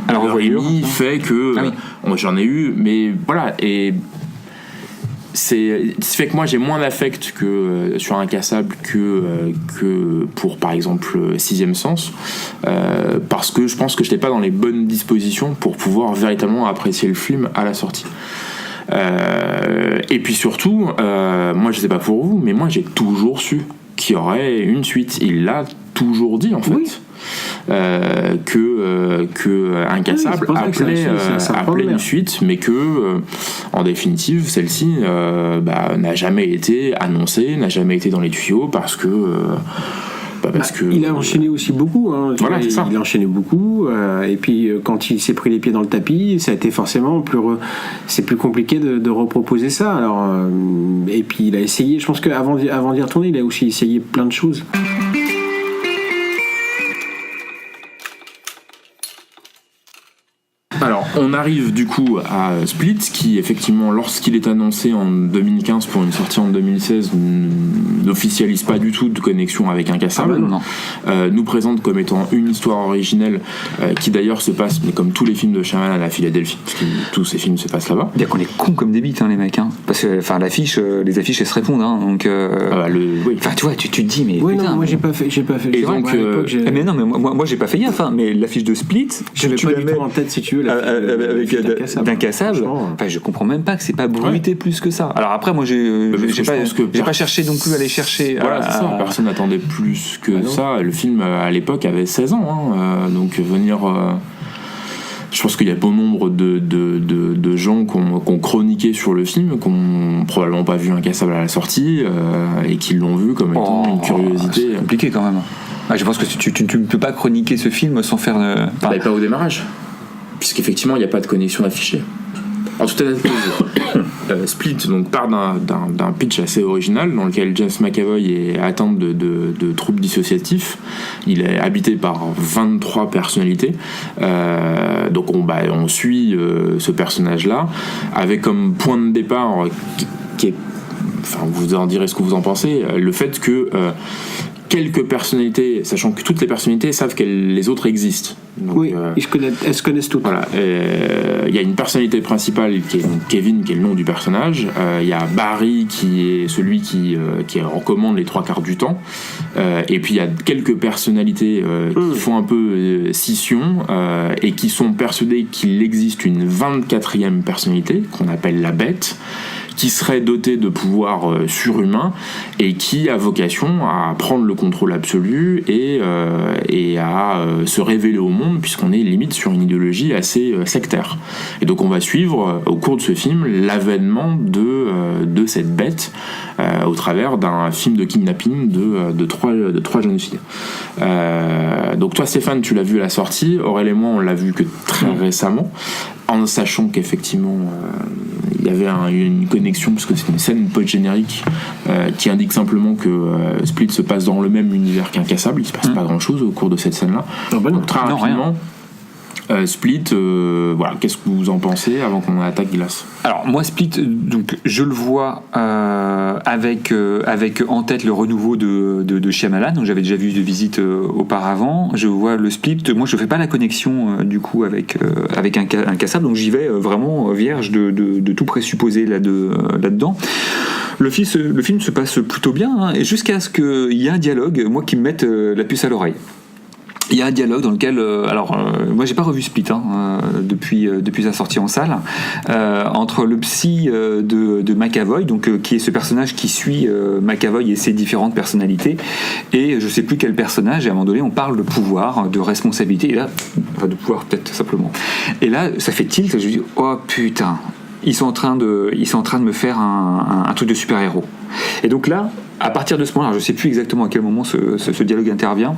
alors Rémi fait que j'en ai eu, mais voilà. Et c'est fait que moi j'ai moins d'affect que sur Incassable que pour par exemple Sixième Sens, parce que je pense que j'étais pas dans les bonnes dispositions pour pouvoir véritablement apprécier le film à la sortie. Et puis surtout, moi je sais pas pour vous, mais moi j'ai toujours su qu'il y aurait une suite. Il l'a toujours dit en fait. Oui. Que Incassable appelait une suite, mais que en définitive celle-ci n'a jamais été annoncée, n'a jamais été dans les tuyaux, parce que il a enchaîné aussi beaucoup, voilà, c'est ça. Il a enchaîné beaucoup, et puis quand il s'est pris les pieds dans le tapis, ça a été forcément c'est plus compliqué de reproposer ça. Alors et puis il a essayé, je pense qu'avant d'y retourner, il a aussi essayé plein de choses. Alors, on arrive du coup à Split, qui effectivement, lorsqu'il est annoncé en 2015 pour une sortie en 2016, n'officialise pas du tout de connexion avec Incassable. Nous présente comme étant une histoire originelle qui d'ailleurs se passe, mais comme tous les films de Shyamalan, à Philadelphie, parce que tous ces films se passent là-bas. Bien qu'on est cons comme des bites, les mecs, parce que les affiches elles se répondent, donc. Oui. Enfin, tu vois, tu te dis, mais. Oui, putain, non, moi j'ai pas fait. Et donc, mais non, mais moi j'ai pas fait gaffe, mais l'affiche de Split, je n'avais pas du tout en tête, si tu veux. Avec d'Incassable, enfin, je comprends même pas que c'est pas bruité plus que ça. Alors après, moi j'ai pas cherché non plus à aller chercher. Voilà, c'est ça. Personne n'attendait plus que ça. Le film à l'époque avait 16 ans, donc venir. Je pense qu'il y a bon nombre de gens qui ont chroniqué sur le film, qui n'ont probablement pas vu Incassable à la sortie et qui l'ont vu comme étant une curiosité. C'est compliqué quand même. Je pense que tu ne peux pas chroniquer ce film sans faire. Pas au démarrage. Puisqu'effectivement il n'y a pas de connexion affichée. En tout cas, Split donc part d'un pitch assez original dans lequel James McAvoy est atteint de troubles dissociatifs. Il est habité par 23 personnalités. Donc on suit ce personnage-là avec comme point de départ qui est, enfin vous en direz ce que vous en pensez, le fait que quelques personnalités, sachant que toutes les personnalités savent que les autres existent. Donc, oui, elles se connaissent toutes. Voilà. Il y a une personnalité principale qui est donc Kevin, qui est le nom du personnage. Il y a Barry, qui est celui qui en commande les 3/4 du temps. Et puis il y a quelques personnalités qui font un peu scission et qui sont persuadées qu'il existe une 24e personnalité qu'on appelle la Bête, qui serait dotée de pouvoirs surhumains et qui a vocation à prendre le contrôle absolu et à se révéler au monde, puisqu'on est limite sur une idéologie assez sectaire. Et donc on va suivre au cours de ce film l'avènement de cette bête au travers d'un film de kidnapping de trois jeunes filles. Donc toi Stéphane, tu l'as vu à la sortie, Aurèle et moi on l'a vu que très récemment, en sachant qu'effectivement il y avait une connexion, parce que c'est une scène post-générique qui indique simplement que Split se passe dans le même univers qu'Incassable. Il se passe pas grand-chose au cours de cette scène-là. Donc très rapidement, Split, voilà, qu'est-ce que vous en pensez avant qu'on attaque Glace? Alors moi Split, donc je le vois avec en tête le renouveau de Shyamalan, dont j'avais déjà vu de visite auparavant. Je vois le Split, moi je fais pas la connexion du coup avec Incassable, donc j'y vais vraiment vierge de tout présupposé là-dedans. Le film se passe plutôt bien, hein, et jusqu'à ce qu'il y ait un dialogue, moi, qui me mette la puce à l'oreille. Il y a un dialogue dans lequel, moi j'ai pas revu Split depuis sa sortie en salle, entre le psy de McAvoy, donc qui est ce personnage qui suit McAvoy et ses différentes personnalités, et je sais plus quel personnage. Et à un moment donné, on parle de pouvoir, de responsabilité, et là, enfin de pouvoir peut-être simplement. Et là, ça fait tilt. Je me dis, oh putain, ils sont en train de me faire un truc de super-héros. Et donc là, à partir de ce moment-là, je ne sais plus exactement à quel moment ce dialogue intervient,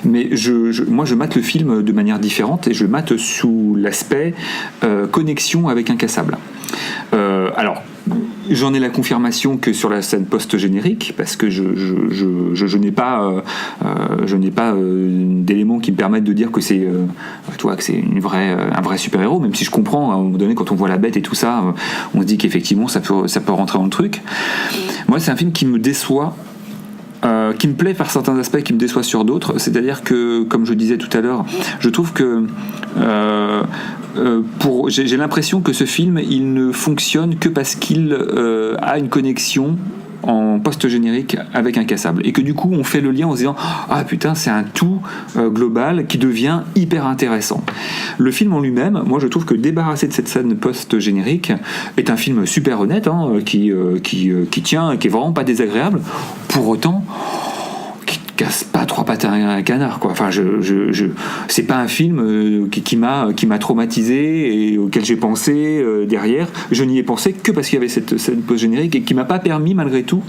mais moi je mate le film de manière différente, et je le mate sous l'aspect connexion avec Incassable. Alors, j'en ai la confirmation que sur la scène post-générique, parce que je n'ai pas d'éléments qui me permettent de dire que c'est un vrai super-héros, même si je comprends, à un moment donné, quand on voit la bête et tout ça, on se dit qu'effectivement ça peut rentrer dans le truc. Moi, c'est un film qui me déçoit, qui me plaît par certains aspects, qui me déçoit sur d'autres. C'est-à-dire que, comme je disais tout à l'heure, je trouve que j'ai l'impression que ce film, il ne fonctionne que parce qu'il a une connexion en post-générique avec Incassable, et que du coup on fait le lien en se disant ah putain, c'est un tout global qui devient hyper intéressant. Le film en lui-même, moi je trouve que débarrassé de cette scène post-générique est un film super honnête, hein, qui tient, qui est vraiment pas désagréable, pour autant qui casse pas trois pattes à un canard, quoi. Enfin, c'est pas un film qui m'a traumatisé et auquel j'ai pensé derrière. Je n'y ai pensé que parce qu'il y avait cette scène post-générique, et qui m'a pas permis malgré tout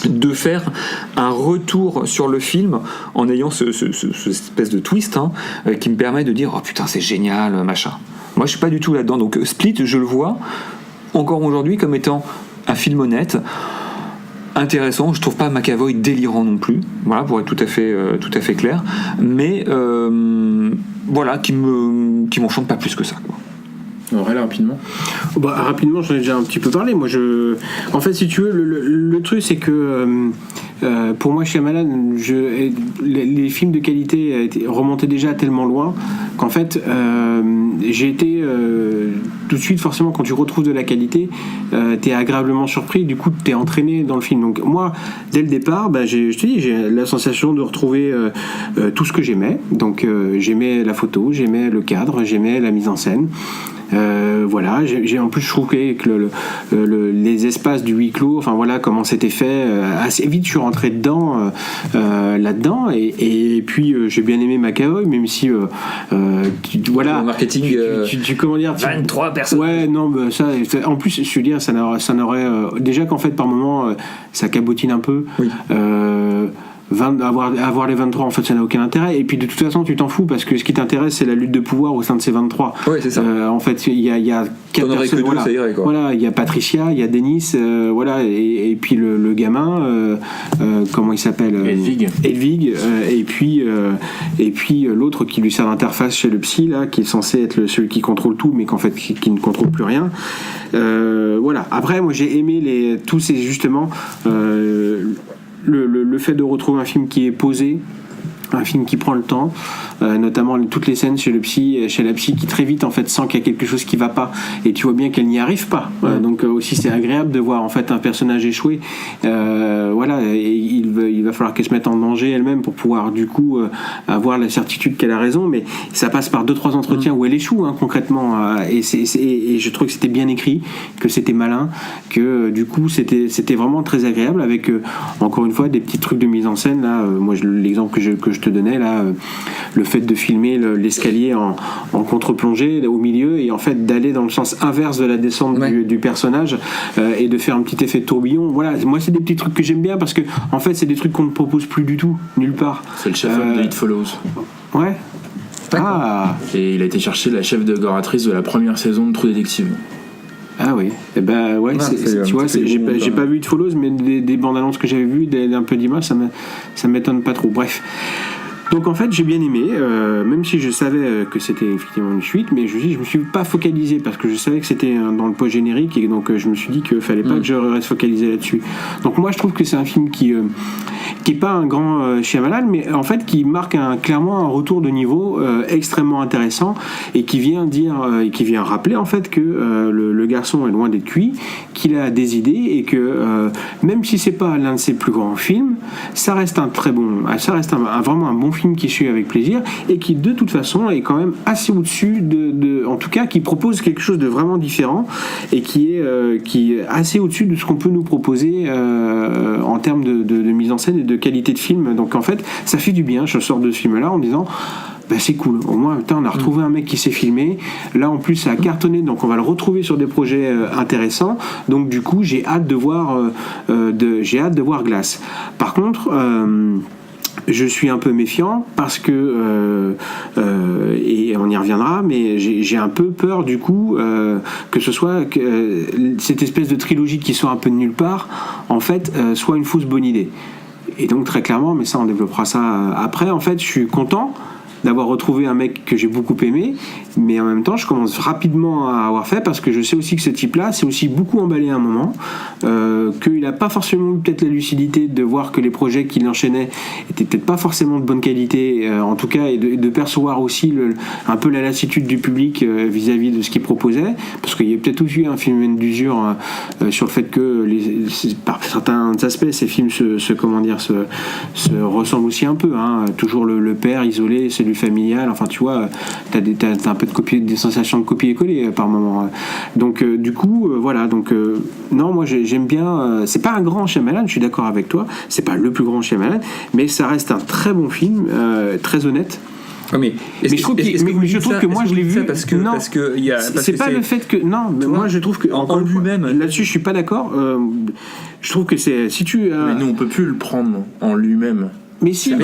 de faire un retour sur le film en ayant cette espèce de twist, hein, qui me permet de dire oh putain, c'est génial, machin. Moi je suis pas du tout là-dedans, donc Split, je le vois encore aujourd'hui comme étant un film honnête, intéressant. Je trouve pas McAvoy délirant non plus, voilà, pour être tout à fait clair, mais voilà, qui m'enchante pas plus que ça, quoi. Aurèle, rapidement. Rapidement, j'en ai déjà un petit peu parlé. Moi, en fait, si tu veux, le truc, c'est que pour moi, Shyamalan, les films de qualité remontaient déjà tellement loin qu'en fait, j'ai été tout de suite, forcément, quand tu retrouves de la qualité, t'es agréablement surpris. Du coup, t'es entraîné dans le film. Donc moi, dès le départ, je te dis, j'ai la sensation de retrouver tout ce que j'aimais. Donc j'aimais la photo, j'aimais le cadre, j'aimais la mise en scène. Voilà, en plus je trouve que les espaces du huis clos, enfin voilà comment c'était fait, assez vite je suis rentré dedans, là-dedans, et puis j'ai bien aimé McAvoy, même si voilà, le marketing, tu comment dire, 23 personnes. Ouais, non, ça, en plus je veux dire, ça n'aurait déjà qu'en fait par moment ça cabotine un peu. Oui. Avoir les 23, en fait, ça n'a aucun intérêt. Et puis de toute façon, tu t'en fous, parce que ce qui t'intéresse, c'est la lutte de pouvoir au sein de ces 23. Ouais, c'est ça. En fait, il y a 4 personnes. Voilà. Ça irait, quoi. Voilà, il y a Patricia, il y a Denis, voilà, et puis le gamin, comment il s'appelle, Hedwig, et puis l'autre qui lui sert d'interface chez le psy, là, qui est censé être celui qui contrôle tout, mais qu'en fait, qui ne contrôle plus rien. Voilà. Après, moi, j'ai aimé tous ces, justement, le fait de retrouver un film qui est posé, un film qui prend le temps, notamment toutes les scènes chez la psy qui très vite en fait sent qu'il y a quelque chose qui va pas et tu vois bien qu'elle n'y arrive pas. Donc aussi c'est agréable de voir en fait un personnage échouer. Voilà, et il va falloir qu'elle se mette en danger elle-même pour pouvoir du coup avoir la certitude qu'elle a raison, mais ça passe par 2-3 entretiens où elle échoue concrètement, et je trouve que c'était bien écrit, que c'était malin, que du coup c'était vraiment très agréable avec encore une fois des petits trucs de mise en scène là. Moi l'exemple que je te donnais là, le fait de filmer l'escalier en contre-plongée au milieu et en fait d'aller dans le sens inverse de la descente du personnage, et de faire un petit effet de tourbillon. Voilà, moi c'est des petits trucs que j'aime bien parce que en fait c'est des trucs qu'on ne propose plus du tout nulle part. C'est le chef-op de It Follows. Ouais. Et il a été chercher la chef décoratrice de la première saison de True Detective. Ah oui, et ben ouais, tu vois, j'ai pas vu It Follows, mais des bandes annonces que j'avais vues, un peu d'images, ça m'étonne pas trop. Bref. Donc en fait j'ai bien aimé, même si je savais que c'était effectivement une suite, mais je me suis pas focalisé parce que je savais que c'était dans le post-générique, et donc je me suis dit qu'il fallait pas que je reste focalisé là-dessus. Donc moi je trouve que c'est un film qui est pas un grand Shyamalan, mais en fait qui marque clairement un retour de niveau extrêmement intéressant, et qui vient rappeler en fait que le garçon est loin d'être cuit, qu'il a des idées, et que même si c'est pas l'un de ses plus grands films, ça reste vraiment un bon film qui suit avec plaisir, et qui de toute façon est quand même assez au-dessus en tout cas qui propose quelque chose de vraiment différent, et qui est assez au-dessus de ce qu'on peut nous proposer en termes de mise en scène et de qualité de film. Donc en fait ça fait du bien, je sors de ce film là en me disant c'est cool, au moins on a retrouvé un mec qui s'est filmé, là en plus ça a cartonné, donc on va le retrouver sur des projets intéressants, donc du coup j'ai hâte de voir Glass. Par contre je suis un peu méfiant parce que et on y reviendra, mais j'ai un peu peur du coup que ce soit cette espèce de trilogie qui sort un peu de nulle part en fait soit une fausse bonne idée. Et donc très clairement, mais ça on développera ça après, en fait je suis content d'avoir retrouvé un mec que j'ai beaucoup aimé, mais en même temps je commence rapidement à avoir fait, parce que je sais aussi que ce type là s'est aussi beaucoup emballé à un moment, qu'il n'a pas forcément eu peut-être la lucidité de voir que les projets qu'il enchaînait étaient peut-être pas forcément de bonne qualité, en tout cas, et de percevoir aussi un peu la lassitude du public vis-à-vis de ce qu'il proposait, parce qu'il y a peut-être aussi un phénomène d'usure sur le fait que par certains aspects ces films se ressemblent aussi un peu, toujours le père isolé, celui familial, enfin tu vois, t'as un peu des sensations de copier-coller par moment. Donc du coup voilà, donc non, moi j'aime bien, c'est pas un grand Shyamalan, je suis d'accord avec toi, c'est pas le plus grand Shyamalan, mais ça reste un très bon film, très honnête. Mais je trouve que moi je l'ai vu parce que c'est pas le fait que mais moi je trouve que en lui-même là-dessus je suis pas d'accord. Je trouve que c'est mais nous on peut plus le prendre en lui-même. Mais si. Je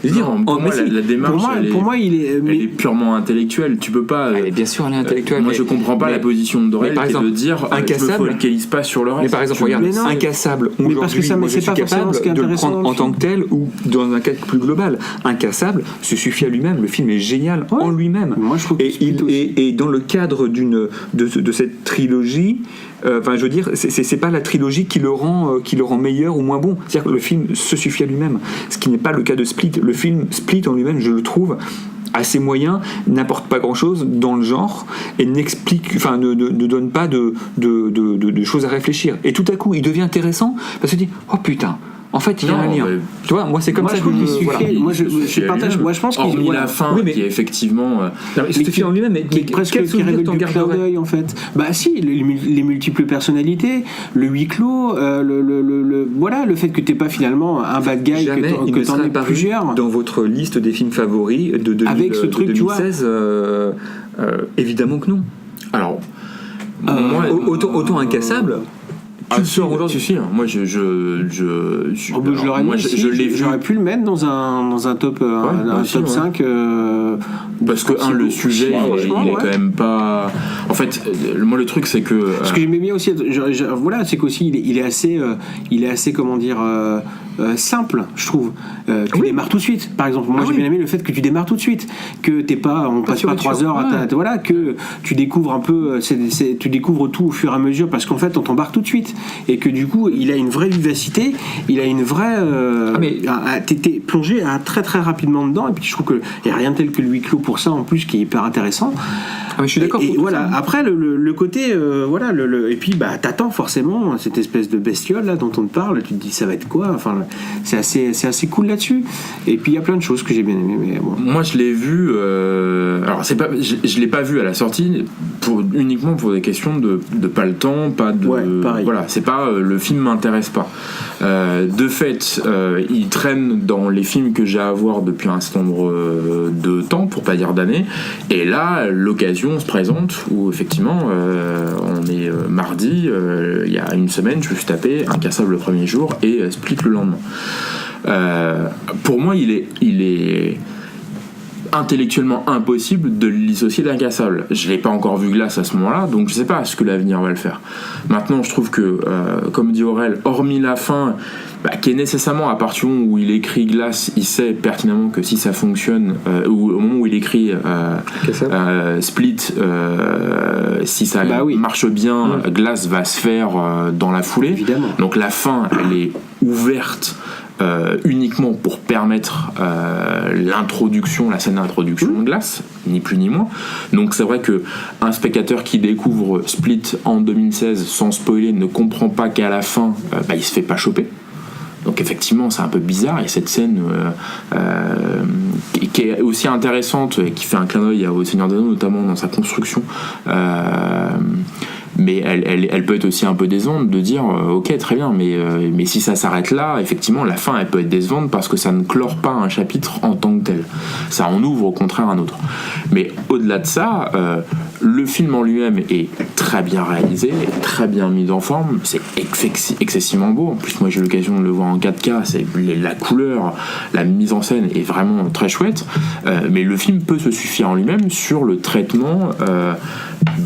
veux dire, pour moi, la démarche, pour moi, elle est purement intellectuelle. Tu peux pas. Bien sûr, elle est intellectuelle. Moi, je comprends pas la position de Dorel qui est de dire Incassable. Je me focalise pas sur le reste. Mais par exemple, regarde, Incassable. Mais parce que ça, moi, je suis capable de le prendre en tant que tel ou dans un cadre plus global. Incassable se suffit à lui-même. Le film est génial en lui-même. Moi, je trouve et dans le cadre de cette trilogie. Enfin, je veux dire, c'est pas la trilogie qui le rend meilleur ou moins bon. C'est-à-dire que le film se suffit à lui-même, ce qui n'est pas le cas de Split. Le film Split en lui-même, je le trouve assez moyen, n'apporte pas grand-chose dans le genre et ne donne pas de choses à réfléchir. Et tout à coup, il devient intéressant parce que tu dis, oh putain. En fait, il y a un lien. Tu vois, moi, c'est comme ça que je partage. Moi, je pense qu'il y a la fin qui est effectivement. C'est en lui-même, mais presque qui révèle du clin d'œil, en fait. Bah, si, les multiples personnalités, le huis clos, le fait que t'es pas finalement un bad guy, que t'en aies plusieurs. Dans votre liste des films favoris de 2016, évidemment que non. Alors, autant Incassable. Tu le sors aujourd'hui. Si, moi je l'ai vu. J'aurais pu le mettre dans un top, top 5. Parce que le sujet il est quand même pas. En fait, moi le truc c'est que. Ce que j'aimais bien aussi, voilà, c'est qu'aussi il est assez comment dire. simple, je trouve. Tu démarres tout de suite, par exemple. Moi, j'ai bien aimé le fait que tu démarres tout de suite, que on passe pas 3 heures, voilà, que tu découvres un peu, tu découvres tout au fur et à mesure, parce qu'en fait, on t'embarque tout de suite, et que du coup, il a une vraie vivacité, il a une vraie, t'es plongé très très rapidement dedans, et puis je trouve que il y a rien tel que le huis clos pour ça, en plus, qui est hyper intéressant. Je suis d'accord. Et voilà. Après, le côté, et puis t'attends forcément cette espèce de bestiole là dont on te parle. Tu te dis ça va être quoi. Enfin, c'est assez cool là-dessus. Et puis il y a plein de choses que j'ai bien aimé. Mais bon. Moi, je l'ai vu. Alors, c'est pas, je l'ai pas vu à la sortie uniquement pour des questions de pas le temps, pas de. Ouais, pareil. Voilà, c'est pas le film m'intéresse pas. De fait, il traîne dans les films que j'ai à voir depuis un certain nombre de temps, pour pas dire d'années. Et là, l'occasion se présente où effectivement on est mardi, il y a une semaine je me suis tapé Incassable le premier jour et Split le lendemain. Pour moi il est intellectuellement impossible de le dissocier d'Incassable. Je l'ai pas encore vu Glace à ce moment-là, donc je sais pas ce que l'avenir va le faire. Maintenant je trouve que comme dit Aurel, hormis la fin qui est nécessairement à partir du moment où il écrit Glace, il sait pertinemment que si ça fonctionne, ou au moment où il écrit Split, si ça marche bien, Glace va se faire dans la foulée. Évidemment. Donc la fin, elle est ouverte uniquement pour permettre l'introduction, la scène d'introduction de Glace, ni plus ni moins. Donc c'est vrai que un spectateur qui découvre Split en 2016 sans spoiler ne comprend pas qu'à la fin il se fait pas choper. Donc effectivement c'est un peu bizarre, et cette scène qui est aussi intéressante et qui fait un clin d'œil au Seigneur des Anneaux, notamment dans sa construction, mais elle peut être aussi un peu décevante de dire ok très bien, mais si ça s'arrête là, effectivement la fin elle peut être décevante parce que ça ne clore pas un chapitre en tant que tel, ça en ouvre au contraire un autre. Mais au-delà de ça, le film en lui-même est très bien réalisé, très bien mis en forme, c'est excessivement beau. En plus moi j'ai eu l'occasion de le voir en 4K, la couleur, la mise en scène est vraiment très chouette, mais le film peut se suffire en lui-même sur le traitement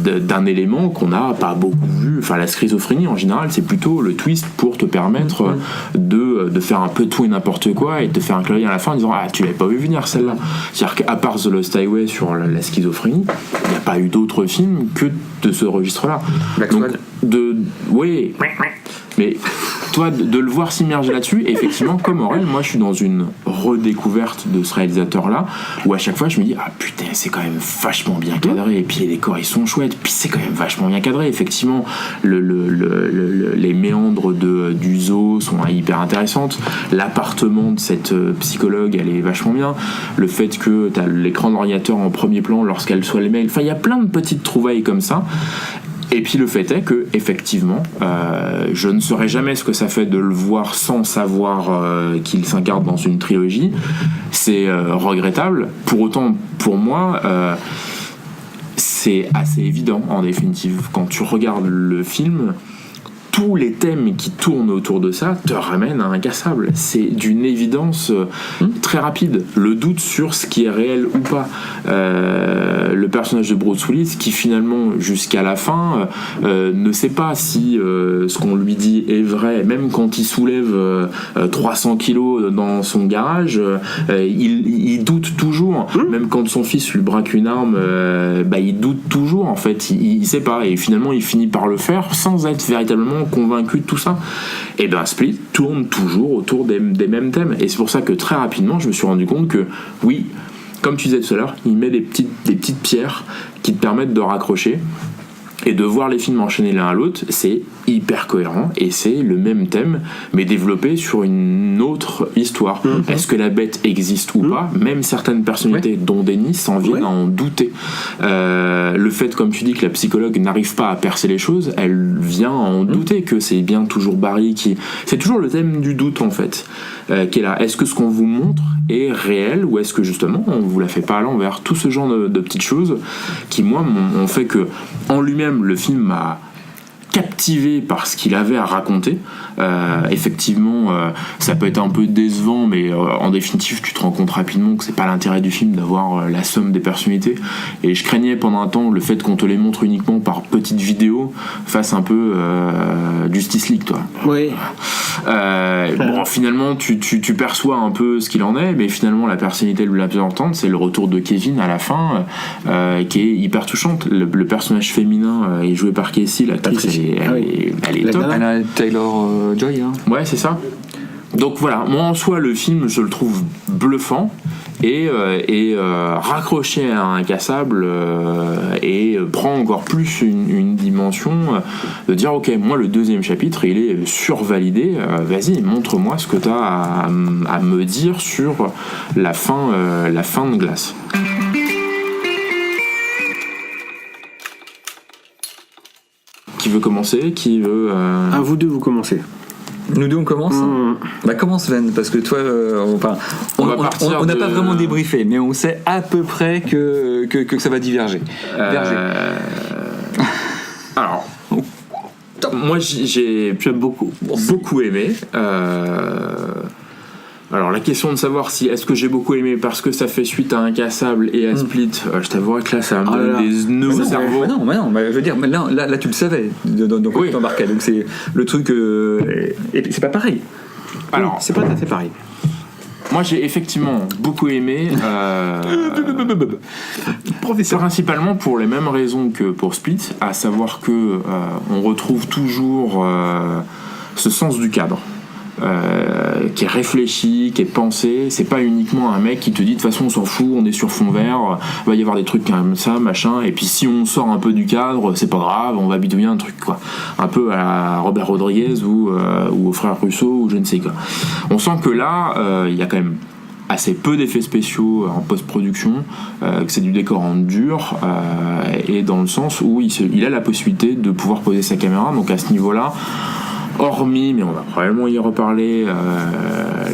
d'un élément qu'on n'a pas beaucoup vu. Enfin, la schizophrénie en général c'est plutôt le twist pour te permettre de faire un peu tout et n'importe quoi et de faire un clin d'œil à la fin en disant tu l'avais pas vu venir celle-là. C'est-à-dire qu'à part The Lost Highway sur la schizophrénie, il n'y a pas eu d'autres films que de ce registre-là. Donc, oui, mais toi de le voir s'immerger là-dessus, et effectivement comme Aurel, moi je suis dans une redécouverte de ce réalisateur-là où à chaque fois je me dis putain c'est quand même vachement bien cadré, et puis les décors ils sont chouettes, puis c'est quand même vachement bien cadré. Effectivement les méandres du zoo sont hyper intéressantes, l'appartement de cette psychologue elle est vachement bien, le fait que t'as l'écran de l'ordinateur en premier plan lorsqu'elle reçoit les mails, enfin il y a plein de petites trouvailles comme ça. Et puis le fait est que effectivement, je ne saurais jamais ce que ça fait de le voir sans savoir qu'il s'incarne dans une trilogie. C'est regrettable. Pour autant, pour moi, c'est assez évident en définitive. Quand tu regardes le film, tous les thèmes qui tournent autour de ça te ramènent à Incassable. C'est d'une évidence très rapide. Le doute sur ce qui est réel ou pas. Le personnage de Bruce Willis qui finalement jusqu'à la fin ne sait pas si ce qu'on lui dit est vrai, même quand il soulève 300 kilos dans son garage, il doute toujours. Même quand son fils lui braque une arme, il doute toujours en fait, il sait pas, et finalement il finit par le faire sans être véritablement convaincu de tout ça. Et Split tourne toujours autour des mêmes thèmes, et c'est pour ça que très rapidement je me suis rendu compte que oui, comme tu disais tout à l'heure, il met des petites pierres qui te permettent de raccrocher et de voir les films enchaîner l'un à l'autre. C'est hyper cohérent et c'est le même thème mais développé sur une autre histoire. Est-ce que la bête existe ou pas? Même certaines personnalités dont Denis s'en viennent à en douter. Le fait, comme tu dis, que la psychologue n'arrive pas à percer les choses, elle vient à en douter, que c'est bien toujours Barry qui... C'est toujours le thème du doute en fait qui est là. Est-ce que ce qu'on vous montre est réel, ou est-ce que justement on vous la fait pas à l'envers? Tout ce genre de petites choses qui moi m'ont fait que en lui-même le film m'a captivé par ce qu'il avait à raconter. Effectivement, ça peut être un peu décevant, mais en définitive, tu te rends compte rapidement que c'est pas l'intérêt du film d'avoir la somme des personnalités. Et je craignais pendant un temps le fait qu'on te les montre uniquement par petites vidéos fasse un peu Justice League, toi. Oui. Bon, finalement, tu perçois un peu ce qu'il en est, mais finalement, la personnalité la plus importante, c'est le retour de Kevin à la fin, qui est hyper touchante. Le personnage féminin est joué par Casey, l'actrice, elle est top. Anna Taylor-Joy, hein. Ouais, c'est ça. Donc voilà, moi en soi, le film, je le trouve bluffant et raccroché à Incassable et prend encore plus une dimension de dire ok, moi le deuxième chapitre, il est survalidé, vas-y, montre-moi ce que tu as à me dire sur la fin de Glace. Qui veut commencer? Qui veut Vous deux, vous commencez. Nous deux on commence. Bah commence Sven, parce que toi on n'a pas vraiment débriefé, mais on sait à peu près que ça va diverger. Alors moi j'aime beaucoup aimé. Alors la question de savoir si est-ce que j'ai beaucoup aimé parce que ça fait suite à Incassable et à Split, je t'avouerais que là ça me donne des nœuds au cerveau. Non, je veux dire, là tu le savais dans quoi tu t'embarquais, donc c'est le truc et c'est pas pareil. Alors c'est pas tout à fait pareil. Moi j'ai effectivement beaucoup aimé, principalement pour les mêmes raisons que pour Split, à savoir que on retrouve toujours ce sens du cadre. Qui est réfléchi, qui est pensé. C'est pas uniquement un mec qui te dit de toute façon on s'en fout, on est sur fond vert, va y avoir des trucs comme ça, machin, et puis si on sort un peu du cadre, c'est pas grave, on va bidouiller un truc, quoi. Un peu à la Robert Rodriguez ou au frère Russo ou je ne sais quoi. On sent que là, il y a quand même assez peu d'effets spéciaux en post-production, que c'est du décor en dur, et dans le sens où il a la possibilité de pouvoir poser sa caméra, donc à ce niveau-là, hormis, mais on va probablement y reparler,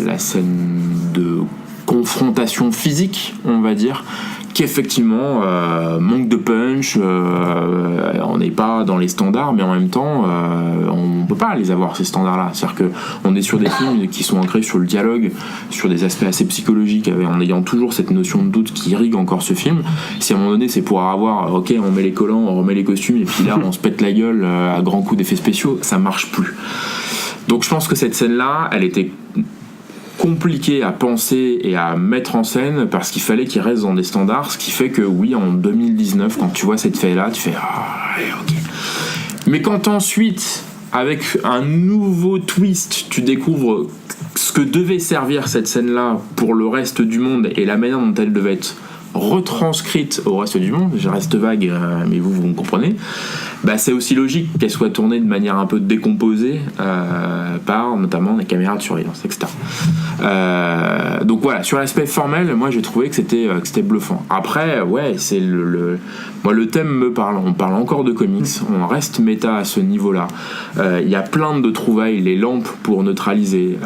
la scène de confrontation physique, on va dire, qui effectivement manque de punch, on n'est pas dans les standards, mais en même temps on peut pas les avoir ces standards-là. C'est-à-dire qu'on est sur des films qui sont ancrés sur le dialogue, sur des aspects assez psychologiques, en ayant toujours cette notion de doute qui irrigue encore ce film. Si à un moment donné c'est pour avoir, ok, on met les collants, on remet les costumes, et puis là on se pète la gueule à grands coups d'effets spéciaux, ça marche plus. Donc je pense que cette scène-là, elle était compliqué à penser et à mettre en scène parce qu'il fallait qu'il reste dans des standards, ce qui fait que oui, en 2019, quand tu vois cette fête-là, tu fais ok. Mais quand ensuite, avec un nouveau twist, tu découvres ce que devait servir cette scène-là pour le reste du monde et la manière dont elle devait être retranscrite au reste du monde, je reste vague, mais vous me comprenez, bah c'est aussi logique qu'elle soit tournée de manière un peu décomposée par notamment des caméras de surveillance, etc. Donc voilà, sur l'aspect formel, moi j'ai trouvé que c'était bluffant. Après, ouais, c'est moi le thème me parle, on parle encore de comics, on reste méta à ce niveau-là. Il y a plein de trouvailles, les lampes pour neutraliser.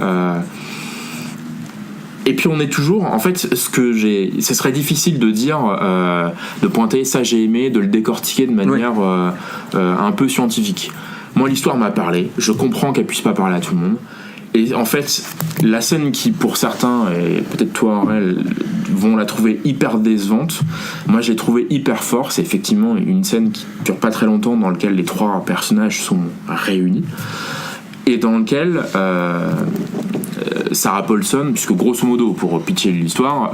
Et puis on est toujours, en fait, ce serait difficile de dire, de pointer ça j'ai aimé, de le décortiquer de manière un peu scientifique. Moi l'histoire m'a parlé, je comprends qu'elle puisse pas parler à tout le monde. Et en fait, la scène qui pour certains, et peut-être toi Aurel, vont la trouver hyper décevante, moi j'ai trouvé hyper fort. C'est effectivement une scène qui dure pas très longtemps, dans laquelle les trois personnages sont réunis. Et dans lequel Sarah Paulson, puisque grosso modo, pour pitcher l'histoire,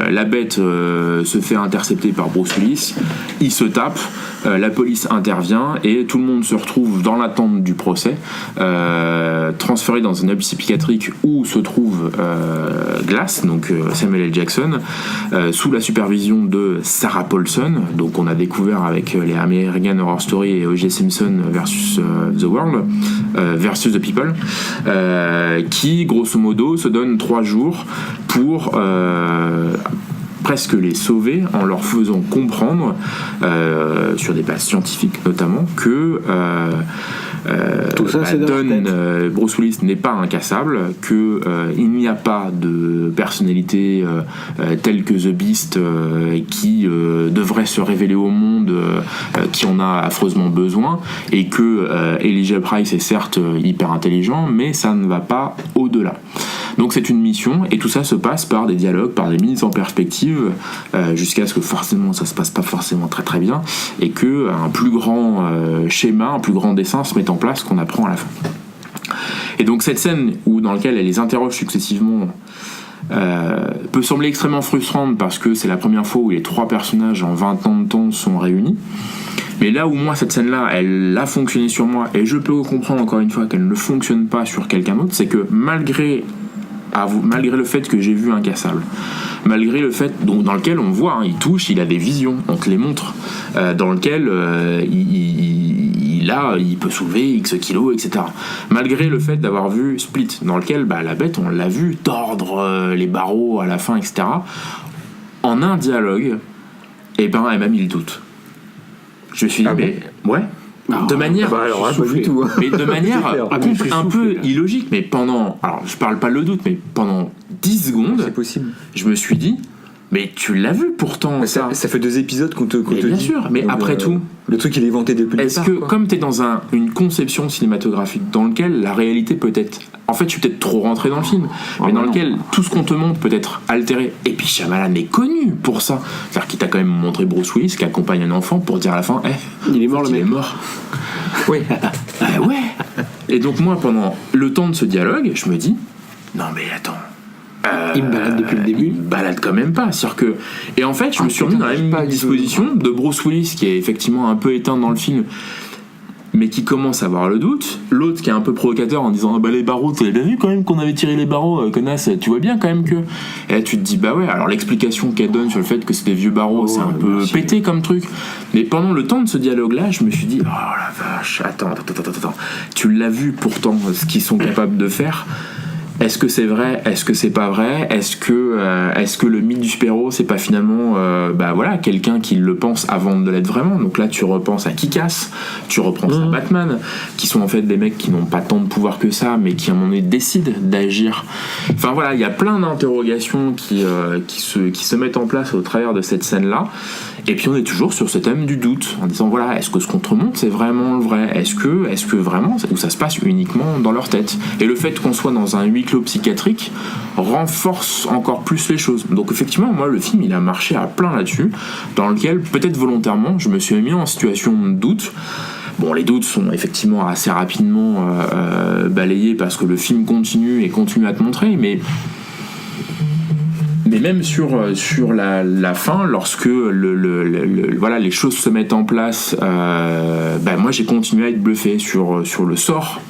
la bête se fait intercepter par Bruce Willis, il se tape, la police intervient et tout le monde se retrouve dans l'attente du procès, transféré dans un hôpital psychiatrique où se trouve Glass, donc Samuel L. Jackson, sous la supervision de Sarah Paulson, donc on a découvert avec les American Horror Story et O.J. Simpson versus The World, versus The People, qui grosso modo se donne 3 jours pour presque les sauver en leur faisant comprendre, sur des bases scientifiques notamment, que Tout ça, c'est dans leur tête. Bruce Willis n'est pas incassable, que il n'y a pas de personnalité telle que The Beast qui devrait se révéler au monde, qui en a affreusement besoin, et que Elijah Price est certes hyper intelligent, mais ça ne va pas au-delà. Donc c'est une mission, et tout ça se passe par des dialogues, par des mises en perspective, jusqu'à ce que forcément ça se passe pas forcément très très bien, et que un plus grand schéma, un plus grand dessin se mette en place qu'on apprend à la fin. Et donc cette scène dans laquelle elle les interroge successivement peut sembler extrêmement frustrante parce que c'est la première fois où les 3 personnages en 20 ans de temps sont réunis. Mais là où moi cette scène-là, elle a fonctionné sur moi, et je peux comprendre encore une fois qu'elle ne fonctionne pas sur quelqu'un d'autre, c'est que malgré le fait que j'ai vu Incassable, malgré le fait dans lequel on voit, il touche, il a des visions, on te les montre, dans lequel il peut soulever X kilos, etc. Malgré le fait d'avoir vu Split, dans lequel la bête, on l'a vu tordre les barreaux à la fin, etc. En un dialogue, elle m'a mis le doute. Je me suis dit, de manière, mais de manière un peu illogique, mais alors je parle pas le doute, mais pendant 10 secondes, c'est possible. Je me suis dit, mais tu l'as vu pourtant. Mais ça fait 2 épisodes qu'on te dit. Bien sûr, mais donc, après tout, le truc il est vanté depuis le départ. Est-ce que comme t'es dans une conception cinématographique dans lequel la réalité peut être, en fait je suis peut-être trop rentré dans le film, mais dans lequel tout ce qu'on te montre peut être altéré, et puis Shyamalan est connu pour ça, c'est-à-dire qu'il t'a quand même montré Bruce Willis qui accompagne un enfant pour dire à la fin, il est mort, il est mort. Oui. Ouais. Et donc moi pendant le temps de ce dialogue, je me dis, non mais attends. Il me balade depuis le début. Il me balade quand même pas. C'est-à-dire que... Et en fait, je me suis remis dans la même disposition de Bruce Willis, qui est effectivement un peu éteint dans le film, mais qui commence à avoir le doute. L'autre qui est un peu provocateur en disant les barreaux, t'as bien vu quand même qu'on avait tiré les barreaux, connasse, tu vois bien quand même que. Et là, tu te dis, alors l'explication qu'elle donne sur le fait que c'est des vieux barreaux, c'est un peu pété comme truc. Mais pendant le temps de ce dialogue-là, je me suis dit, oh la vache, attends. Tu l'as vu pourtant, ce qu'ils sont capables de faire. Est-ce que c'est vrai? Est-ce que c'est pas vrai? Est-ce que le mythe du super-héros c'est pas finalement quelqu'un qui le pense avant de l'être vraiment? Donc là tu repenses à Kick-Ass, tu repenses à Batman, qui sont en fait des mecs qui n'ont pas tant de pouvoir que ça, mais qui à un moment donné décident d'agir. Enfin voilà, il y a plein d'interrogations qui se mettent en place au travers de cette scène-là. Et puis on est toujours sur ce thème du doute, en disant est-ce que ce qu'on te remonte c'est vraiment le vrai? Est-ce que vraiment, ou ça se passe uniquement dans leur tête? Et le fait qu'on soit dans un huis clos psychiatrique renforce encore plus les choses. Donc effectivement, moi le film il a marché à plein là-dessus, dans lequel peut-être volontairement je me suis mis en situation de doute. Bon, les doutes sont effectivement assez rapidement balayés parce que le film continue à te montrer, mais même sur la fin, lorsque les choses se mettent en place, moi j'ai continué à être bluffé sur le sort,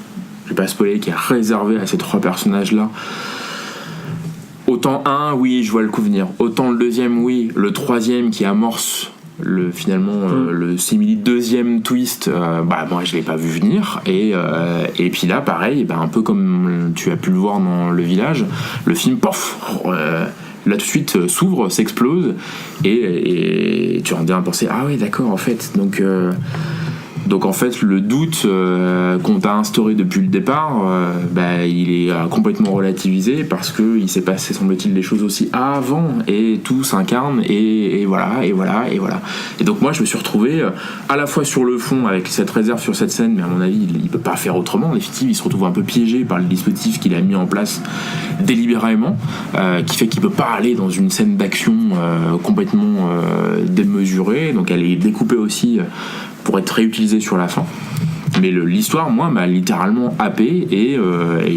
je vais pas spoiler, qui est réservé à ces 3 personnages là. Autant un, oui, je vois le coup venir, autant le deuxième, oui, le troisième qui amorce le simili deuxième twist, moi je l'ai pas vu venir, et puis là pareil, un peu comme tu as pu le voir dans Le Village, le film là tout de suite s'ouvre, s'explose, et tu en viens à penser, ah oui d'accord, en fait donc en fait le doute qu'on t'a instauré depuis le départ, il est complètement relativisé parce que il s'est passé semble-t-il des choses aussi avant, et tout s'incarne, et voilà. Et donc moi je me suis retrouvé à la fois sur le fond avec cette réserve sur cette scène, mais à mon avis il peut pas faire autrement. En effectif, il se retrouve un peu piégé par le dispositif qu'il a mis en place délibérément, qui fait qu'il peut pas aller dans une scène d'action complètement démesurée, donc elle est découpée aussi pour être réutilisée sur la fin. Mais l'histoire, moi, m'a littéralement happé, et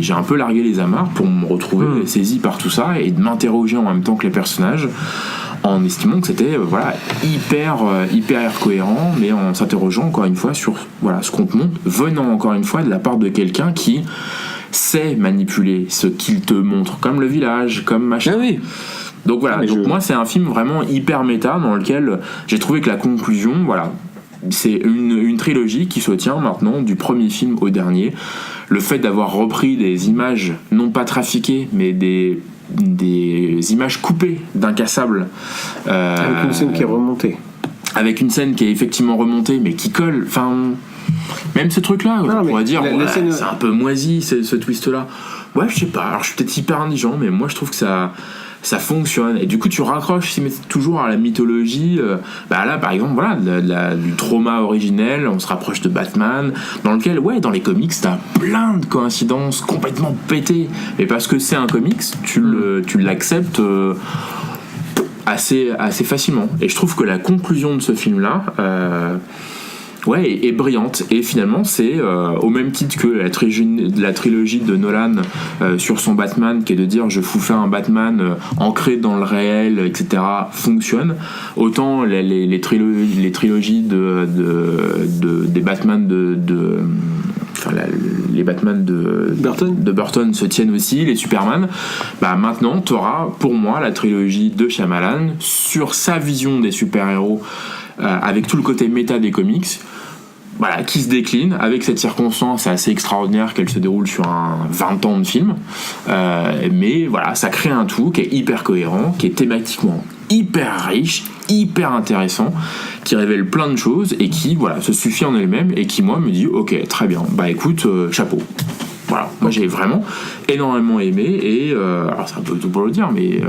j'ai un peu largué les amarres pour me retrouver saisi par tout ça et de m'interroger en même temps que les personnages, en estimant que c'était hyper cohérent, mais en s'interrogeant encore une fois sur ce qu'on te montre, venant encore une fois de la part de quelqu'un qui sait manipuler ce qu'il te montre, comme Le Village, comme machin. Ah oui. Donc voilà, moi c'est un film vraiment hyper méta, dans lequel j'ai trouvé que la conclusion, c'est une trilogie qui se tient maintenant du premier film au dernier. Le fait d'avoir repris des images non pas trafiquées, mais des images coupées d'Incassable, avec une scène qui est remontée, effectivement remontée, mais qui colle. Enfin, Même ce truc-là, Non, on mais pourrait dire, la ouais, scène- c'est un peu moisi, ce twist-là. Ouais, je sais pas, alors je suis peut-être hyper indigent, mais moi je trouve que ça fonctionne. Et du coup, tu raccroches toujours à la mythologie. Là, par exemple, voilà, du trauma originel, on se rapproche de Batman, dans lequel, ouais, dans les comics, t'as plein de coïncidences complètement pétées. Mais parce que c'est un comics, tu l'acceptes assez facilement. Et je trouve que la conclusion de ce film-là, est brillante. Et finalement, c'est au même titre que la trilogie de Nolan sur son Batman, qui est de dire je vous fais un Batman ancré dans le réel, etc., fonctionne. Autant les trilogies des Batman les Batman de Burton se tiennent aussi, les Superman. Maintenant, tu auras pour moi la trilogie de Shyamalan sur sa vision des super-héros, avec tout le côté méta des comics, qui se décline avec cette circonstance assez extraordinaire qu'elle se déroule sur 20 ans de film. Mais voilà, ça crée un tout qui est hyper cohérent, qui est thématiquement hyper riche, hyper intéressant, qui révèle plein de choses et qui se suffit en elle-même et qui, moi, me dit ok, très bien, écoute, chapeau. Voilà, moi j'ai vraiment énormément aimé et alors c'est un peu tout pour le dire, mais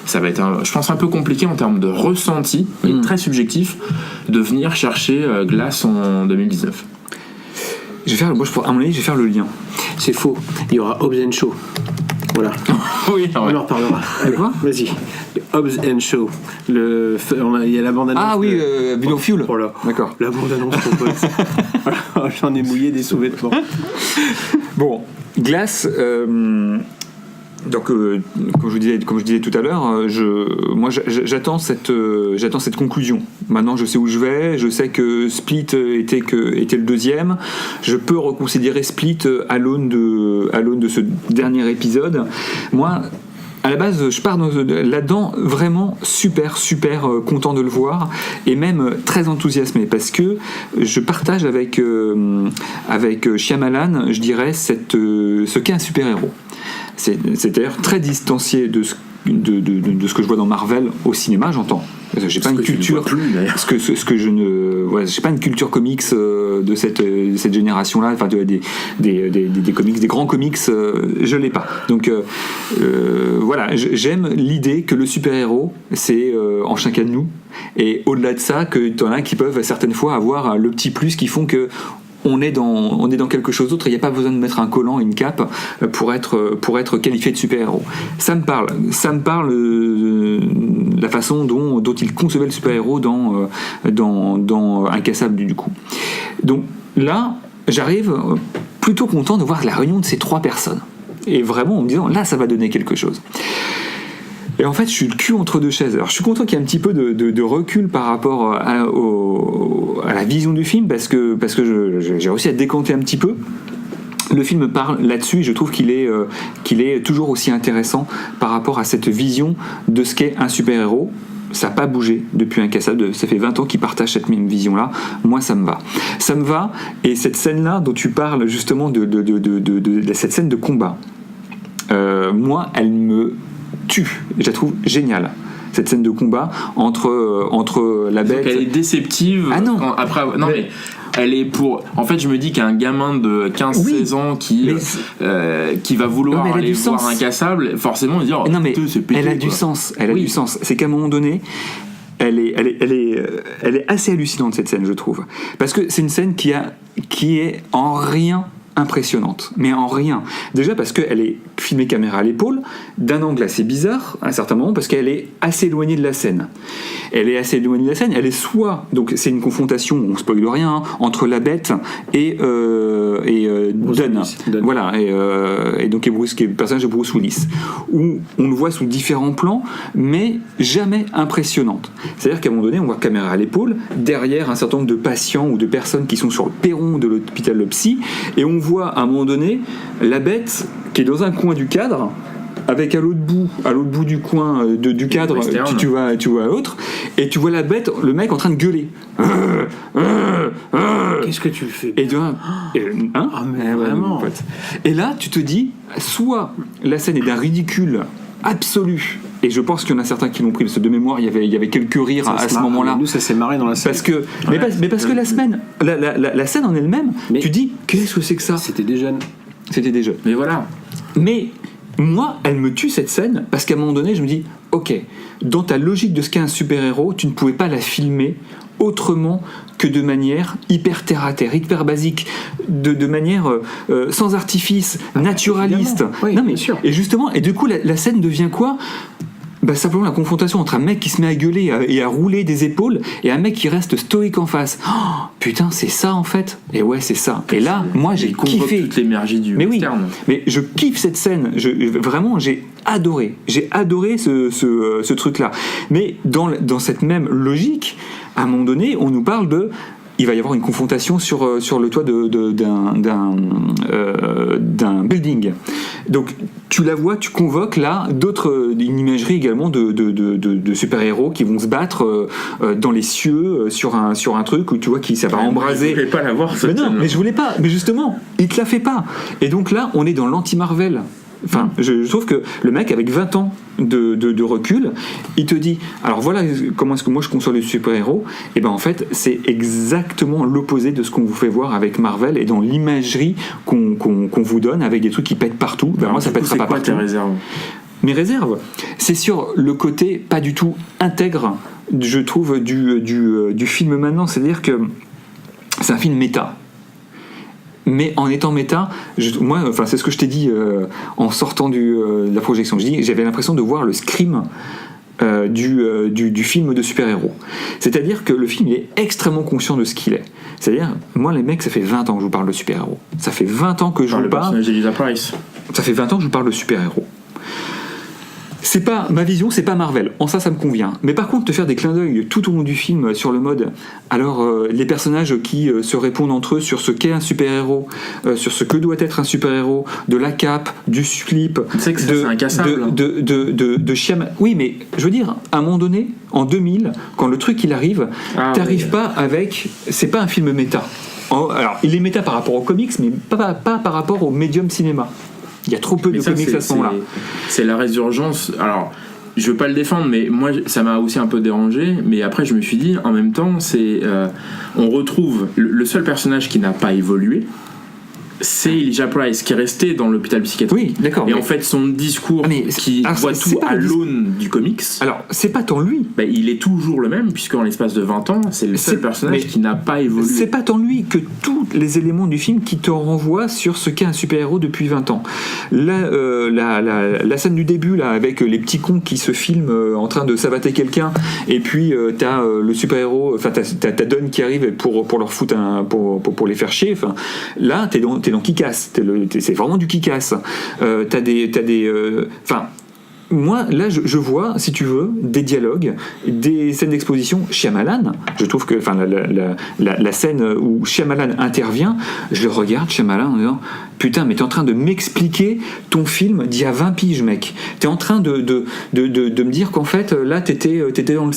ça va être je pense un peu compliqué en termes de ressenti, mais très subjectif, de venir chercher Glass en 2019. À mon avis, je vais faire le lien. C'est faux. Il y aura Hobbs and Shaw. Voilà. Oui, On en reparlera. Avec quoi ? Vas-y. Hobbs and Shaw. Il y a la bande-annonce. Ah oui, Bill of Fuel. Voilà. D'accord. La bande-annonce, ton pote. Voilà, j'en ai mouillé des sous-vêtements. Bon, Glass. Donc, comme je disais tout à l'heure, j'attends cette conclusion. Maintenant, je sais où je vais. Je sais que Split était le deuxième. Je peux reconsidérer Split à l'aune de ce dernier épisode. Moi, à la base, je pars là-dedans vraiment super content de le voir et même très enthousiasmé parce que je partage avec Shyamalan, je dirais, ce qu'est un super-héros. C'est d'ailleurs très distancié de ce que je vois dans Marvel au cinéma, j'entends. J'ai pas une culture, j'ai pas une culture comics de cette génération-là, enfin des comics, des grands comics, je l'ai pas. Donc voilà, j'aime l'idée que le super-héros c'est en chacun de nous, et au-delà de ça, que t'en as qui peuvent certaines fois avoir le petit plus qui font que on est dans quelque chose d'autre. Il n'y a pas besoin de mettre un collant, une cape pour être qualifié de super-héros. Ça me parle la façon dont il concevait le super-héros dans Incassable du coup. Donc là, j'arrive plutôt content de voir la réunion de ces trois personnes. Et vraiment en me disant, là, ça va donner quelque chose. Et en fait, je suis le cul entre deux chaises. Alors, je suis content qu'il y ait un petit peu de recul par rapport à la vision du film, parce que j'ai réussi à décanter un petit peu. Le film parle là-dessus et je trouve qu'il est toujours aussi intéressant par rapport à cette vision de ce qu'est un super-héros. Ça n'a pas bougé depuis Incassable, ça fait 20 ans qu'ils partagent cette même vision-là. Moi, ça me va. Ça me va, et cette scène-là dont tu parles justement de cette scène de combat, moi, elle me tue. Je la trouve géniale, cette scène de combat entre la bête. Elle est déceptive. Ah non. Mais elle est pour. En fait, je me dis qu'un gamin de 15-16 ans qui va vouloir aller voir Incassable, forcément, il va dire non, mais c'est pété. Elle a du sens. Elle a du sens. C'est qu'à un moment donné, elle est assez hallucinante, cette scène, je trouve, parce que c'est une scène qui est en rien impressionnante, mais en rien. Déjà parce qu'elle est filmée caméra à l'épaule, d'un angle assez bizarre à un certain moment, parce qu'elle est assez éloignée de la scène. Elle est soit, donc c'est une confrontation, on spoile rien, entre la bête et Dunn. Voilà, et donc qui est le personnage de Bruce Willis, où on le voit sous différents plans, mais jamais impressionnante. C'est-à-dire qu'à un moment donné, on voit caméra à l'épaule, derrière un certain nombre de patients ou de personnes qui sont sur le perron de l'hôpital de psy, et on voit à un moment donné la bête qui est dans un coin du cadre, avec à l'autre bout du coin du cadre, tu vois l'autre, et tu vois la bête, le mec en train de gueuler. Qu'est-ce que tu fais? Et mais vraiment. Et là, tu te dis, soit la scène est d'un ridicule absolu, et je pense qu'il y en a certains qui l'ont pris, parce que de mémoire, il y avait quelques rires à ce moment-là. Nous, ça s'est marré dans la scène. Parce que, mais parce que la scène en elle-même, tu dis, qu'est-ce que c'est que ça ? C'était des jeunes. C'était des jeunes. Mais voilà. Mais moi, elle me tue cette scène, parce qu'à un moment donné, je me dis, ok, dans ta logique de ce qu'est un super-héros, tu ne pouvais pas la filmer autrement que de manière hyper terre-à-terre, hyper basique, de manière sans artifice, naturaliste. Oui, non, mais, bien sûr. et justement, et du coup, la scène devient quoi ? Simplement la confrontation entre un mec qui se met à gueuler et à rouler des épaules et un mec qui reste stoïque en face. Oh, putain, c'est ça en fait. Et ouais, c'est ça. Et là, moi, j'ai kiffé toute l'énergie du mais western. Oui, mais je kiffe cette scène. Vraiment, j'ai adoré. J'ai adoré ce truc-là. Mais dans cette même logique, à un moment donné, on nous parle de... Il va y avoir une confrontation sur le toit d'un building. Donc tu la vois, tu convoques là une imagerie également de super-héros qui vont se battre dans les cieux sur un truc où tu vois ça va embraser. Je voulais pas la voir cette scène. Mais je voulais pas. Mais justement, il te la fait pas. Et donc là, on est dans l'anti-Marvel. Enfin, je trouve que le mec avec 20 ans de recul, il te dit alors voilà comment est-ce que moi je conçois les super-héros. Et ben en fait c'est exactement l'opposé de ce qu'on vous fait voir avec Marvel et dans l'imagerie qu'on vous donne avec des trucs qui pètent partout. Ben moi ça pètera pas partout. Tes réserves ? Mes réserves, c'est sur le côté pas du tout intègre, je trouve, du film maintenant. C'est-à-dire que c'est un film méta. Mais en étant méta, moi, c'est ce que je t'ai dit en sortant de la projection. J'avais l'impression de voir le Scream du film de super-héros. C'est-à-dire que le film il est extrêmement conscient de ce qu'il est. C'est-à-dire, moi les mecs, ça fait 20 ans que je vous parle de super-héros. Ça fait 20 ans que je vous parle... Le personnage d'Elisa Price. Ça fait 20 ans que je vous parle de super-héros. C'est pas ma vision, c'est pas Marvel. En ça me convient. Mais par contre, te faire des clins d'œil tout au long du film sur le mode. Alors, les personnages qui se répondent entre eux sur ce qu'est un super-héros, sur ce que doit être un super-héros, de la cape, du slip, c'est que c'est incassable. de Shyamalan. Oui, mais je veux dire, à un moment donné, en 2000, quand le truc il arrive, t'arrives pas avec. C'est pas un film méta. Alors, il est méta par rapport aux comics, mais pas par rapport au médium cinéma. Il y a trop peu de comics à ce moment-là. C'est la résurgence. Alors, je veux pas le défendre, mais moi, ça m'a aussi un peu dérangé. Mais après, je me suis dit, en même temps, on retrouve le seul personnage qui n'a pas évolué. C'est Elijah Price qui est resté dans l'hôpital psychiatrique. Oui, d'accord. Et en fait, son discours voit tout à l'aune du comics. Alors, c'est pas tant lui. Il est toujours le même, puisqu'en l'espace de 20 ans, c'est le seul personnage qui n'a pas évolué. C'est pas tant lui que tous les éléments du film qui te renvoient sur ce qu'est un super-héros depuis 20 ans. La scène du début, là, avec les petits cons qui se filment en train de savater quelqu'un, et puis t'as le super-héros, enfin, t'as Don qui arrive pour leur foutre pour les faire chier. Enfin, là, t'es dans Kick-Ass, c'est vraiment du Kick-Ass. Moi, là, je vois, si tu veux, des dialogues, des scènes d'exposition. Shyamalan, je trouve que, la scène où Shyamalan intervient, je le regarde, Shyamalan, en disant putain, mais t'es en train de m'expliquer ton film d'il y a 20 piges, mec. T'es en train de me dire qu'en fait, là, t'étais dans le.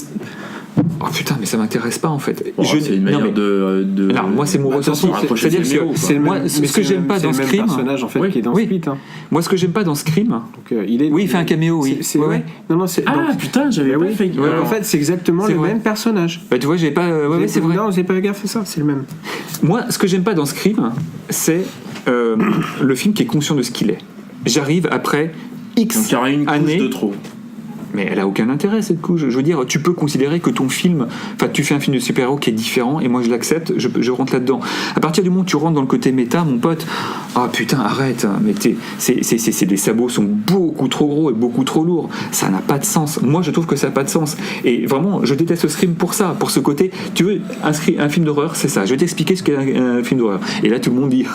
Oh putain, mais ça m'intéresse pas en fait. C'est une manière de. Non, moi c'est mon ressenti. C'est-à-dire que moi, ce que j'aime pas dans Scream, c'est le personnage en fait qui est dans Split. Moi, ce que j'aime pas dans Scream, il fait un caméo, oui. Non, putain, j'avais pas fait. En fait, c'est exactement le même personnage. Bah tu vois, j'ai pas. C'est vrai. Non, j'ai pas gaffe à ça. C'est le même. Moi, ce que j'aime pas dans Scream, c'est le film qui est conscient de ce qu'il est. J'arrive après X années de trop. Mais elle a aucun intérêt cette couche. Je veux dire, tu peux considérer que ton film, enfin, tu fais un film de super-héros qui est différent, et moi je l'accepte, je rentre là-dedans. À partir du moment où tu rentres dans le côté méta, mon pote, putain, arrête, mais les sabots sont beaucoup trop gros et beaucoup trop lourds. Ça n'a pas de sens. Moi, je trouve que ça n'a pas de sens. Et vraiment, je déteste Scream pour ça, pour ce côté. Tu veux un film d'horreur, c'est ça. Je vais t'expliquer ce qu'est un film d'horreur. Et là, tout le monde dit,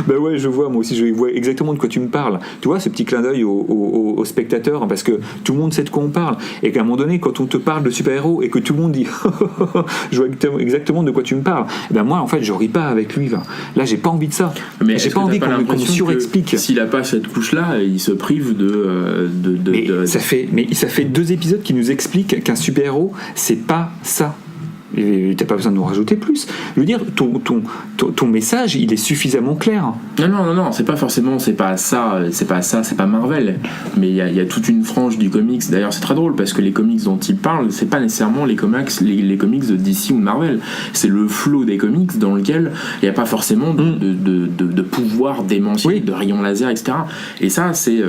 bah ouais, je vois, moi aussi, je vois exactement de quoi tu me parles. Tu vois, ce petit clin d'œil aux spectateurs, parce que tout le monde sait de quoi on parle, et qu'à un moment donné, quand on te parle de super-héros et que tout le monde dit je vois exactement de quoi tu me parles, et ben moi en fait je ris pas avec lui. Là j'ai pas envie de ça. Mais j'ai pas envie qu'on me surexplique. S'il a pas cette couche là, il se prive ça fait 2 épisodes qui nous expliquent qu'un super-héros c'est pas ça. Et t'as pas besoin de nous rajouter plus. Je veux dire, ton message, il est suffisamment clair. Non, c'est pas forcément, c'est pas Marvel, mais il y a toute une frange du comics. D'ailleurs, c'est très drôle parce que les comics dont il parle, c'est pas nécessairement les comics de DC ou de Marvel. C'est le flow des comics dans lequel il n'y a pas forcément de pouvoir démentiel, de rayons laser, etc. Et ça, c'est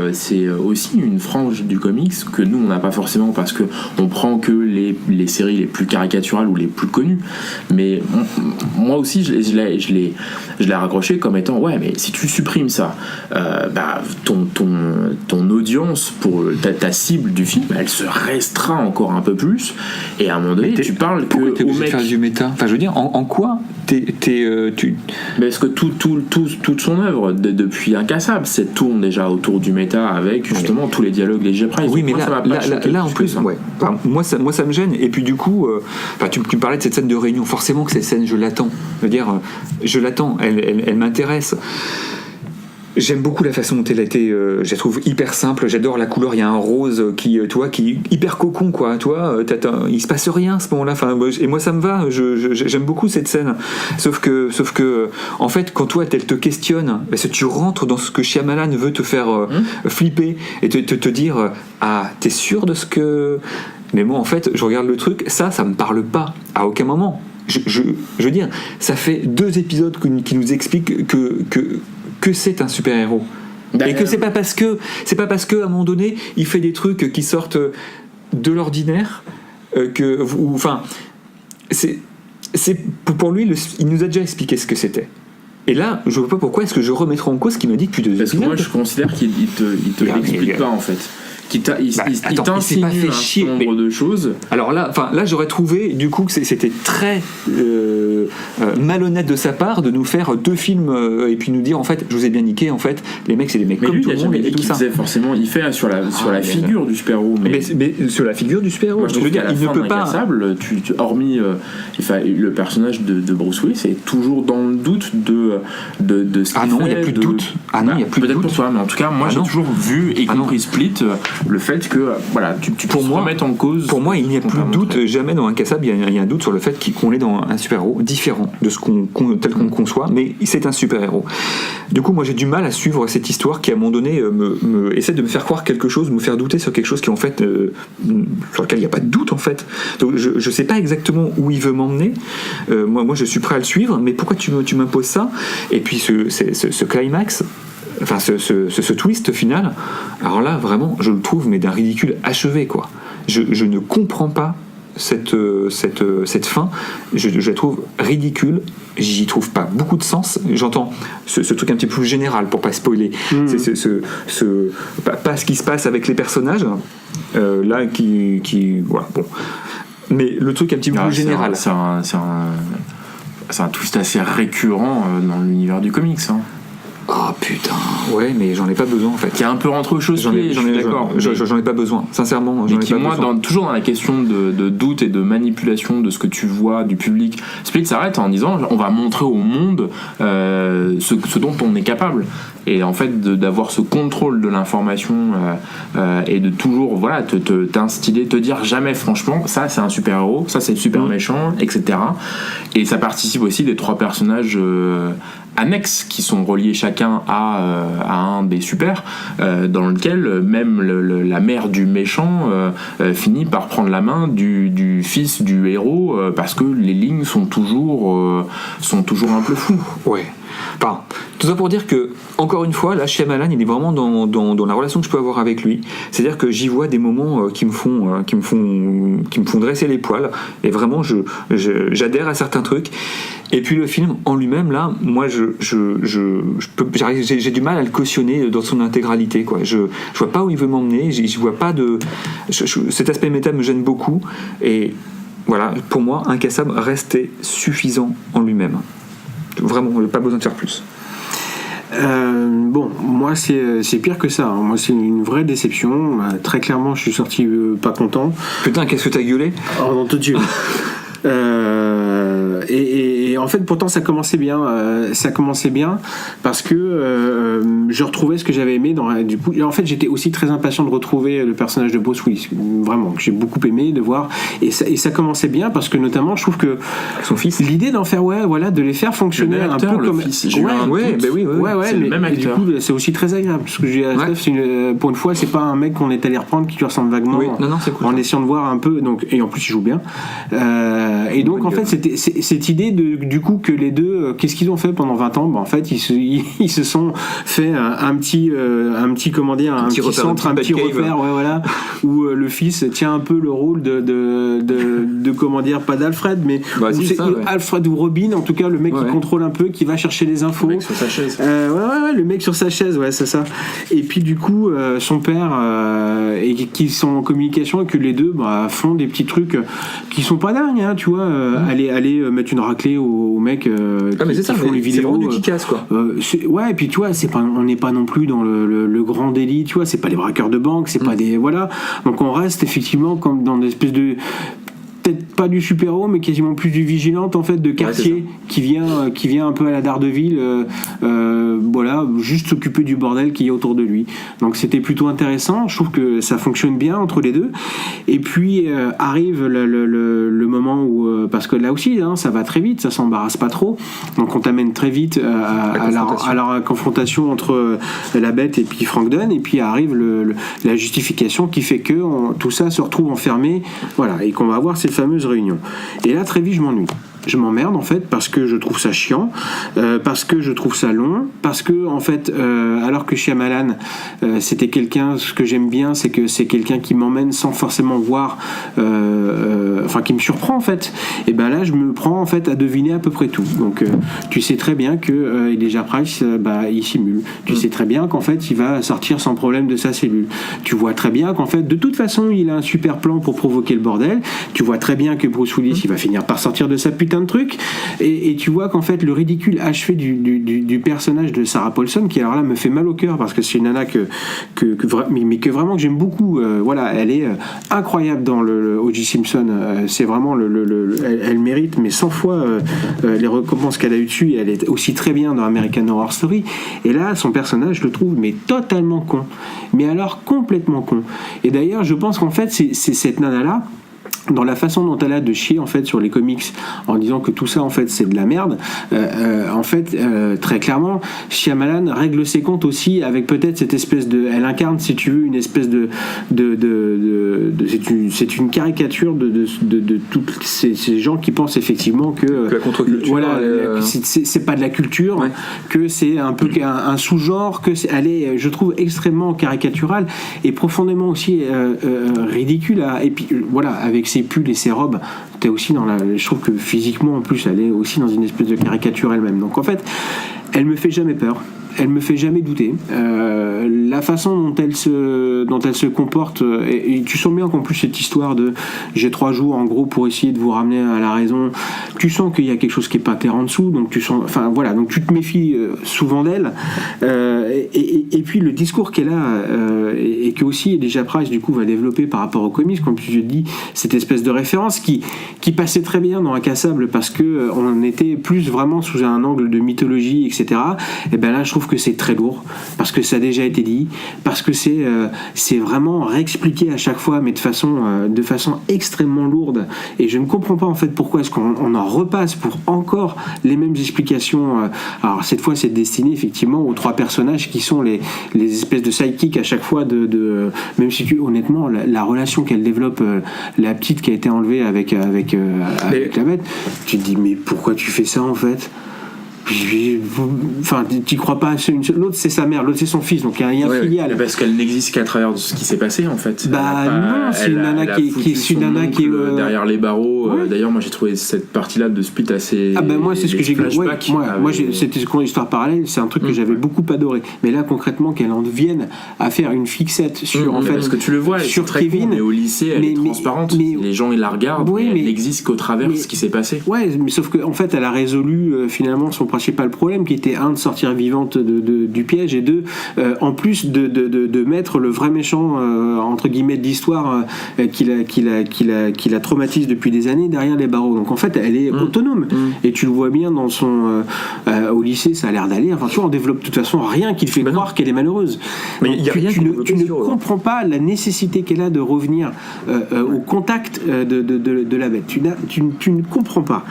aussi une frange du comics que nous on n'a pas forcément parce que on prend que les séries les plus caricaturales ou les plus connues. Mais moi aussi, je l'ai raccroché comme étant ouais, mais si tu supprimes ça, ton audience pour ta cible du film, elle se restreint encore un peu plus. Et à un moment donné, tu parles que t'es obligé de faire du méta. Enfin, je veux dire, en quoi tu. Mais est-ce que toute son œuvre depuis Incassable, c'est tourne déjà autour du méta avec justement tous les dialogues légers price. Oui, mais là en plus, ouais. Enfin, moi ça me gêne. Et puis du coup, tu me parlais de cette scène de réunion. Forcément que cette scène, je l'attends. Je veux dire, je l'attends. Elle m'intéresse. J'aime beaucoup la façon dont elle a été, je la trouve hyper simple, j'adore la couleur, il y a un rose qui est hyper cocon, quoi, il se passe rien à ce moment-là, et moi ça me va, j'aime beaucoup cette scène, sauf que en fait, quand toi elle te questionne, parce que tu rentres dans ce que Shyamalan veut te faire flipper, et te dire, ah, t'es sûr de ce que... Mais moi en fait, je regarde le truc, ça me parle pas, à aucun moment. Je veux dire, ça fait 2 épisodes qui nous expliquent que c'est un super-héros. Et que c'est pas parce que à un moment donné il fait des trucs qui sortent de l'ordinaire c'est pour lui il nous a déjà expliqué ce que c'était. Et là, je vois pas pourquoi est-ce que je remettrai en cause ce qu'il m'a dit depuis 2 épisodes. Parce que moi je considère qu'il te l'explique pas en fait. Il t'insinue un certain nombre de choses. Alors là j'aurais trouvé du coup que c'était très malhonnête de sa part de nous faire 2 films et puis nous dire en fait je vous ai bien niqué, en fait les mecs c'est des mecs mais comme lui, tout le monde et tout ça. Forcément il fait sur la figure du super-héros, mais sur la figure du super-héros. Moi, je trouve qu'à la fin d'Incassable, hormis le personnage de Bruce Willis, c'est toujours dans le doute de ce qu'il fait. Non, il n'y a plus de doute. Il y a plus de doute. Peut-être pour toi, mais en tout cas moi j'ai toujours vu et compris Split le fait que tu peux remettre en cause. Pour moi, il n'y a plus de doute. Jamais dans Incassable, il y a un doute sur le fait qu'on est dans un super-héros différent de ce tel qu'on le conçoit, mais c'est un super-héros. Du coup, moi, j'ai du mal à suivre cette histoire qui, à un moment donné, essaie de me faire croire quelque chose, me faire douter sur quelque chose qui, en fait, sur lequel il n'y a pas de doute, en fait. Donc, je ne sais pas exactement où il veut m'emmener. Moi, je suis prêt à le suivre, mais pourquoi tu m'imposes ça ? Et puis, ce climax. Enfin, ce twist final, alors là, vraiment, je le trouve, mais d'un ridicule achevé, quoi. Je ne comprends pas cette fin. Je la trouve ridicule. J'y trouve pas beaucoup de sens. J'entends ce truc un petit peu plus général pour pas spoiler. C'est pas ce qui se passe avec les personnages. Là, voilà, bon. Mais le truc un petit peu plus général. C'est un twist assez récurrent dans l'univers du comics. Oh putain, ouais, mais j'en ai pas besoin en fait. Qui est un peu rentré aux choses, d'accord. J'en ai pas besoin, sincèrement. Toujours dans la question de doute et de manipulation de ce que tu vois du public, Split s'arrête en disant on va montrer au monde ce dont on est capable. Et en fait, d'avoir ce contrôle de l'information et de toujours t'instiller, te dire jamais franchement, ça c'est un super-héros, ça c'est le super méchant, etc. Et ça participe aussi des 3 personnages annexes qui sont reliés chacun à un des super, dans lequel même la mère du méchant finit par prendre la main du fils du héros parce que les lignes sont toujours un peu floues. Ouais. Enfin, tout ça pour dire que, encore une fois, là, Shyamalan, il est vraiment dans la relation que je peux avoir avec lui. C'est-à-dire que j'y vois des moments qui me font dresser les poils. Et vraiment, j'adhère à certains trucs. Et puis le film en lui-même, là, moi, j'ai du mal à le cautionner dans son intégralité, quoi. Je vois pas où il veut m'emmener. Je vois pas cet aspect méta me gêne beaucoup. Et voilà, pour moi, Incassable restait suffisant en lui-même. Vraiment, pas besoin de faire plus. Bon, moi c'est pire que ça. Moi c'est une vraie déception. Très clairement, je suis sorti pas content. Putain, qu'est-ce que t'as gueulé ? Oh non, tout de suite. Et en fait, pourtant, ça commençait bien parce que je retrouvais ce que j'avais aimé du coup. Et en fait, j'étais aussi très impatient de retrouver le personnage de Bruce Willis, vraiment, que j'ai beaucoup aimé de voir. Et ça commençait bien parce que notamment, je trouve que son fils, l'idée d'en faire, de les faire fonctionner un peu comme fils, c'est le même acteur. Du coup, c'est aussi très agréable parce que j'ai pour une fois, c'est pas un mec qu'on est allé reprendre qui lui ressemble vaguement c'est cool, en essayant de voir un peu. Donc, et en plus, il joue bien. Et donc, en fait, c'était cette idée du coup que les deux, qu'est-ce qu'ils ont fait pendant 20 ans? En fait, ils se sont fait un petit comment dire, un petit centre, un petit repère, où le fils tient un peu le rôle de comment dire, pas d'Alfred, mais Alfred ou Robin, en tout cas, le mec qui contrôle un peu, qui va chercher les infos. Le mec sur sa chaise. Le mec sur sa chaise, c'est ça. Et puis du coup, son père et qui sont en communication et que les deux font des petits trucs qui sont pas dingues, hein, tu vois, aller mettre une raclée au mec qui font les vidéos. C'est vraiment du kick-ass, quoi. Et puis tu vois, on n'est pas non plus dans le grand délit, tu vois, c'est pas les braqueurs de banque, c'est pas des donc on reste effectivement comme dans une espèce de, peut-être pas du super-héros, mais quasiment plus du vigilante, en fait, de quartier, qui vient un peu à la Daredevil, juste s'occuper du bordel qu'il y a autour de lui. Donc c'était plutôt intéressant. Je trouve que ça fonctionne bien entre les deux. Et puis arrive le moment où, parce que là aussi, ça va très vite, ça s'embarrasse pas trop. Donc on t'amène très vite à la confrontation entre la Bête et puis Frank Dunn, et puis arrive la justification qui fait que tout ça se retrouve enfermé, et qu'on va avoir cette fameuse réunion. Et là, très vite, je m'ennuie. Je m'emmerde en fait parce que je trouve ça chiant, parce que je trouve ça long, parce que en fait, alors que Shyamalan, c'était quelqu'un, ce que j'aime bien, c'est que c'est quelqu'un qui m'emmène sans forcément voir, qui me surprend en fait. Et ben là, je me prends en fait à deviner à peu près tout. Donc, tu sais très bien que Elijah Price, il simule. Tu sais très bien qu'en fait, il va sortir sans problème de sa cellule. Tu vois très bien qu'en fait, de toute façon, il a un super plan pour provoquer le bordel. Tu vois très bien que Bruce Willis, il va finir par sortir de sa putain de truc, et tu vois qu'en fait le ridicule achevé du personnage de Sarah Paulson, qui alors là me fait mal au cœur parce que c'est une nana que vraiment que j'aime beaucoup, elle est incroyable dans le O.J. Simpson, c'est vraiment elle mérite mais 100 fois les récompenses qu'elle a eu dessus, et elle est aussi très bien dans American Horror Story, et là son personnage, je le trouve mais totalement con, mais alors complètement con. Et d'ailleurs je pense qu'en fait c'est cette nana là, dans la façon dont elle a de chier en fait sur les comics en disant que tout ça en fait c'est de la merde, très clairement Shyamalan règle ses comptes aussi avec peut-être cette espèce de, elle incarne si tu veux une espèce de c'est une caricature de tous ces gens qui pensent effectivement que la contre-culture c'est pas de la culture, que c'est un peu un sous-genre, que elle est, je trouve, extrêmement caricaturale et profondément aussi ridicule et puis avec ses pulls et ses robes, t'es aussi je trouve que physiquement en plus elle est aussi dans une espèce de caricature elle-même. Donc en fait elle me fait jamais peur, elle me fait jamais douter. La façon dont elle se comporte, et tu sens bien qu'en plus cette histoire de j'ai 3 jours en gros pour essayer de vous ramener à la raison, tu sens qu'il y a quelque chose qui est pas clair en dessous, donc donc tu te méfies souvent d'elle, et puis le discours qu'elle a, et que aussi Elijah Price du coup va développer par rapport aux comics, comme tu te dis, cette espèce de référence qui passait très bien dans Incassable parce que on était plus vraiment sous un angle de mythologie, etc. Et ben là je trouve que c'est très lourd parce que ça a déjà été dit, parce que c'est vraiment réexpliqué à chaque fois, mais de façon extrêmement lourde, et je ne comprends pas en fait pourquoi est-ce qu'on en repasse pour encore les mêmes explications. Alors cette fois c'est destiné effectivement aux 3 personnages qui sont les espèces de sidekicks à chaque fois de même si honnêtement la relation qu'elle développe, la petite qui a été enlevée avec la Bête, tu te dis mais pourquoi tu fais ça en fait? Enfin, tu crois pas, l'autre c'est sa mère, l'autre c'est son fils, donc il y a un filial. Parce qu'elle n'existe qu'à travers ce qui s'est passé en fait. Non, c'est une nana qui est derrière les barreaux. D'ailleurs, moi j'ai trouvé cette partie-là de Split assez. Moi c'est ce que j'ai. C'était une histoire parallèle, c'est un truc que j'avais beaucoup adoré. Mais là concrètement, qu'elle en vienne à faire une fixette sur parce que tu le vois, sur Kevin, mais au lycée, elle est transparente. Les gens ils la regardent, mais elle n'existe qu'au travers ce qui s'est passé. Ouais, mais sauf que en fait, elle a résolu finalement son principal problème qui était de sortir vivante du piège et en plus de mettre le vrai méchant entre guillemets de l'histoire qui la traumatise depuis des années derrière les barreaux. Donc en fait elle est autonome et tu le vois bien dans son au lycée ça a l'air d'aller. Enfin tu vois on développe de toute façon rien qui te fait croire qu'elle est malheureuse. Mais il y a rien tu ne comprends pas la nécessité qu'elle a de revenir au contact de la bête. Tu ne comprends pas.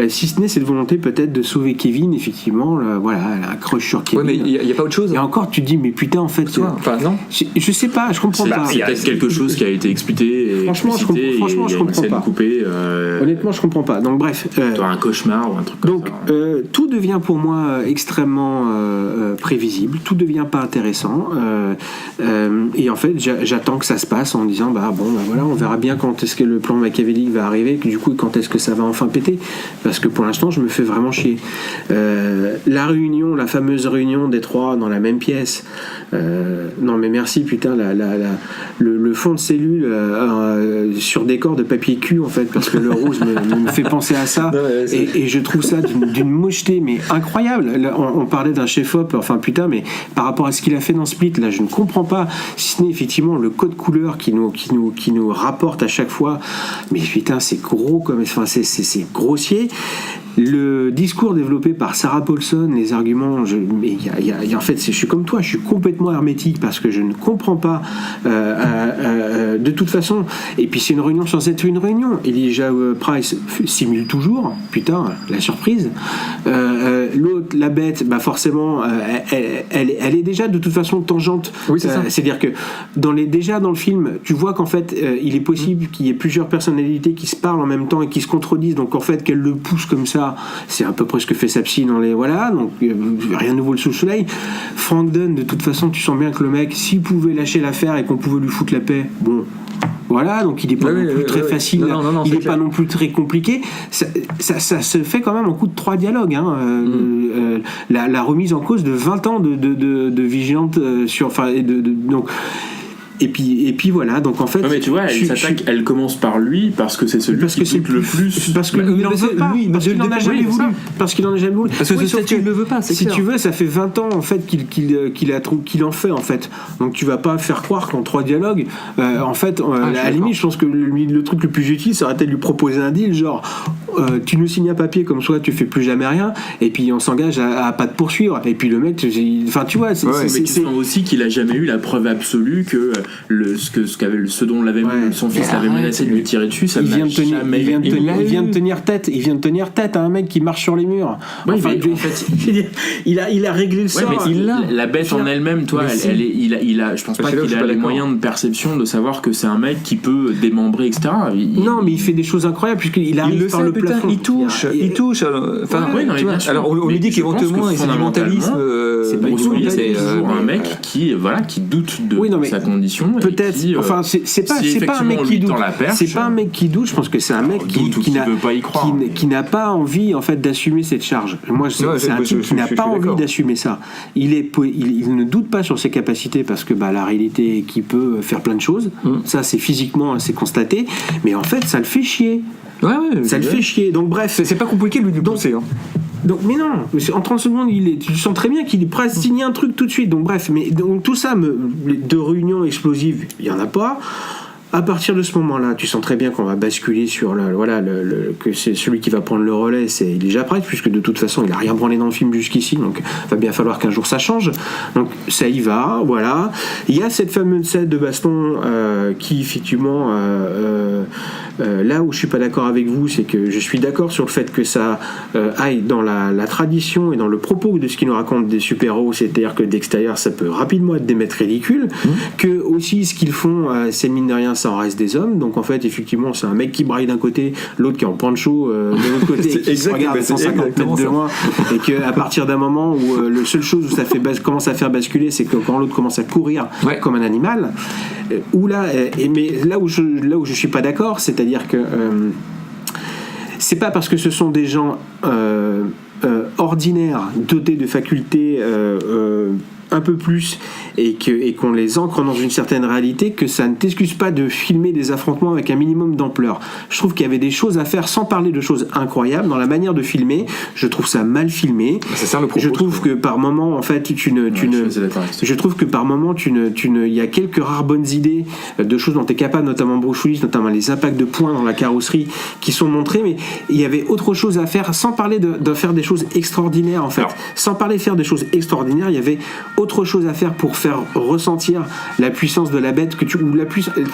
Si ce n'est cette volonté peut-être de sauver Kevin, effectivement, voilà, elle a un crush sur Kevin. Ouais, mais il n'y a pas autre chose. Et encore, tu te dis, mais putain, en fait, enfin, non. Je sais pas, je comprends pas. C'est peut-être quelque chose qui a été expliqué et franchement, je comprends pas. Coupée, honnêtement, je comprends pas. Donc bref. Toi, un cauchemar ou un truc comme ça. Tout devient pour moi extrêmement prévisible. Tout devient pas intéressant. Et en fait, j'attends que ça se passe en disant, voilà, on verra bien quand est-ce que le plan machiavélique va arriver. Du coup, quand est-ce que ça va enfin péter. Parce que pour l'instant, je me fais vraiment chier. La fameuse réunion des trois dans la même pièce. Non mais merci, putain, le fond de cellule sur décor de papier cul en fait, parce que le rose me fait penser à ça. Et je trouve ça d'une mocheté mais incroyable. Là, on parlait d'un chef-op, enfin putain, mais par rapport à ce qu'il a fait dans Split, là je ne comprends pas, si ce n'est effectivement le code couleur qui nous rapporte à chaque fois. Mais putain, c'est gros comme, enfin c'est grossier. Le discours développé par Sarah Paulson, les arguments, en fait, je suis comme toi, je suis complètement hermétique parce que je ne comprends pas de toute façon. Et puis c'est une réunion sans être une réunion. Elijah Price simule toujours, putain, la surprise. L'autre, la bête, forcément, elle est déjà de toute façon tangente. Oui, c'est ça. C'est-à-dire que déjà dans le film, tu vois qu'en fait, il est possible qu'il y ait plusieurs personnalités qui se parlent en même temps et qui se contredisent. Donc en fait, qu'elle le pousse comme ça. C'est à peu près ce que fait sa psy dans les... Voilà, donc rien de nouveau sous le soleil. Frank Dunn, de toute façon, tu sens bien que le mec, s'il pouvait lâcher l'affaire et qu'on pouvait lui foutre la paix, bon... Voilà, donc il n'est pas non plus très facile, non, il n'est pas non plus très compliqué. Ça se fait quand même en coup de 3 dialogues. La remise en cause de 20 ans de vigilante sur... Enfin, donc... Et puis voilà, donc en fait. Non mais tu vois, elle commence par lui parce que c'est celui qui doute le plus. Parce qu'il n'en veut pas. Parce qu'il n'en a jamais voulu. Parce qu'il n'en a jamais voulu. Parce que ce statut, il ne le veut pas, c'est clair. Si tu veux, ça fait 20 ans en fait qu'il en fait en fait. Donc tu vas pas faire croire qu'en 3 dialogues, en fait, à la limite, je pense que le truc le plus utile, ça aurait été de lui proposer un deal, genre tu nous signes un papier comme ça, tu fais plus jamais rien, et puis on s'engage à pas te poursuivre. Et puis le mec, enfin tu vois, mais tu sens aussi qu'il a jamais eu la preuve absolue que ce dont son fils l'avait menacé de lui tirer dessus, ça il vient de tenir tête à un mec qui marche sur les murs. Oui, enfin, mais en fait, il a réglé le sort. Mais la bête en elle-même, toi, je pense pas qu'il a les moyens de perception de savoir que c'est un mec qui peut démembrer, etc. Non, mais il fait des choses incroyables puisqu'il arrive par le plafond. Il touche. Enfin, alors on lui dit qu'éventuellement c'est du mentalisme. C'est toujours un mec qui doute de sa condition. Peut-être. Enfin, c'est pas un mec qui doute. C'est pas un mec qui doute. Je pense que c'est un mec qui n'a pas envie en fait d'assumer cette charge. Moi, c'est un type qui n'a pas envie d'assumer ça. Il ne doute pas sur ses capacités parce que la réalité est qu'il peut faire plein de choses. Ça, c'est physiquement, c'est constaté. Mais en fait, ça le fait chier. Ça le fait chier. Donc bref, c'est pas compliqué de lui pousser. Donc, mais non, en 30 secondes, tu sens très bien qu'il est prêt à signer un truc tout de suite. Donc bref, mais donc tout ça, de réunions explosives, il y en a pas. À partir de ce moment-là, tu sens très bien qu'on va basculer sur que c'est celui qui va prendre le relais, c'est Elijah Price, puisque de toute façon, il a rien branlé dans le film jusqu'ici, donc il va bien falloir qu'un jour ça change. Donc ça y va, voilà. Il y a cette fameuse scène de baston qui, effectivement, là où je suis pas d'accord avec vous, c'est que je suis d'accord sur le fait que ça aille dans la tradition et dans le propos de ce qu'ils nous racontent des super-héros, c'est-à-dire que d'extérieur, ça peut rapidement être des maîtres ridicules, que aussi ce qu'ils font, c'est mine de rien, ça en reste des hommes. Donc en fait, effectivement, c'est un mec qui braille d'un côté, l'autre qui est en pancho de l'autre côté, qui se regarde à 150 mètres de loin, et qu'à partir d'un moment où la seule chose où ça commence à faire basculer, c'est que quand l'autre commence à courir comme un animal, mais là où je suis pas d'accord, c'est-à-dire que c'est pas parce que ce sont des gens ordinaires, dotés de facultés un peu plus et qu'on les ancre dans une certaine réalité, que ça ne t'excuse pas de filmer des affrontements avec un minimum d'ampleur. Je trouve qu'il y avait des choses à faire, sans parler de choses incroyables dans la manière de filmer. Je trouve ça mal filmé. Ça sert le propos. Je trouve que par moment, en fait, je trouve que par moment, il y a quelques rares bonnes idées de choses dont tu es capable, notamment Bruce Willis, notamment les impacts de poing dans la carrosserie qui sont montrés, mais il y avait autre chose à faire, sans parler de faire des choses extraordinaires, en fait. Alors, sans parler de faire des choses extraordinaires, il y avait autre chose à faire pour faire ressentir la puissance de la bête tu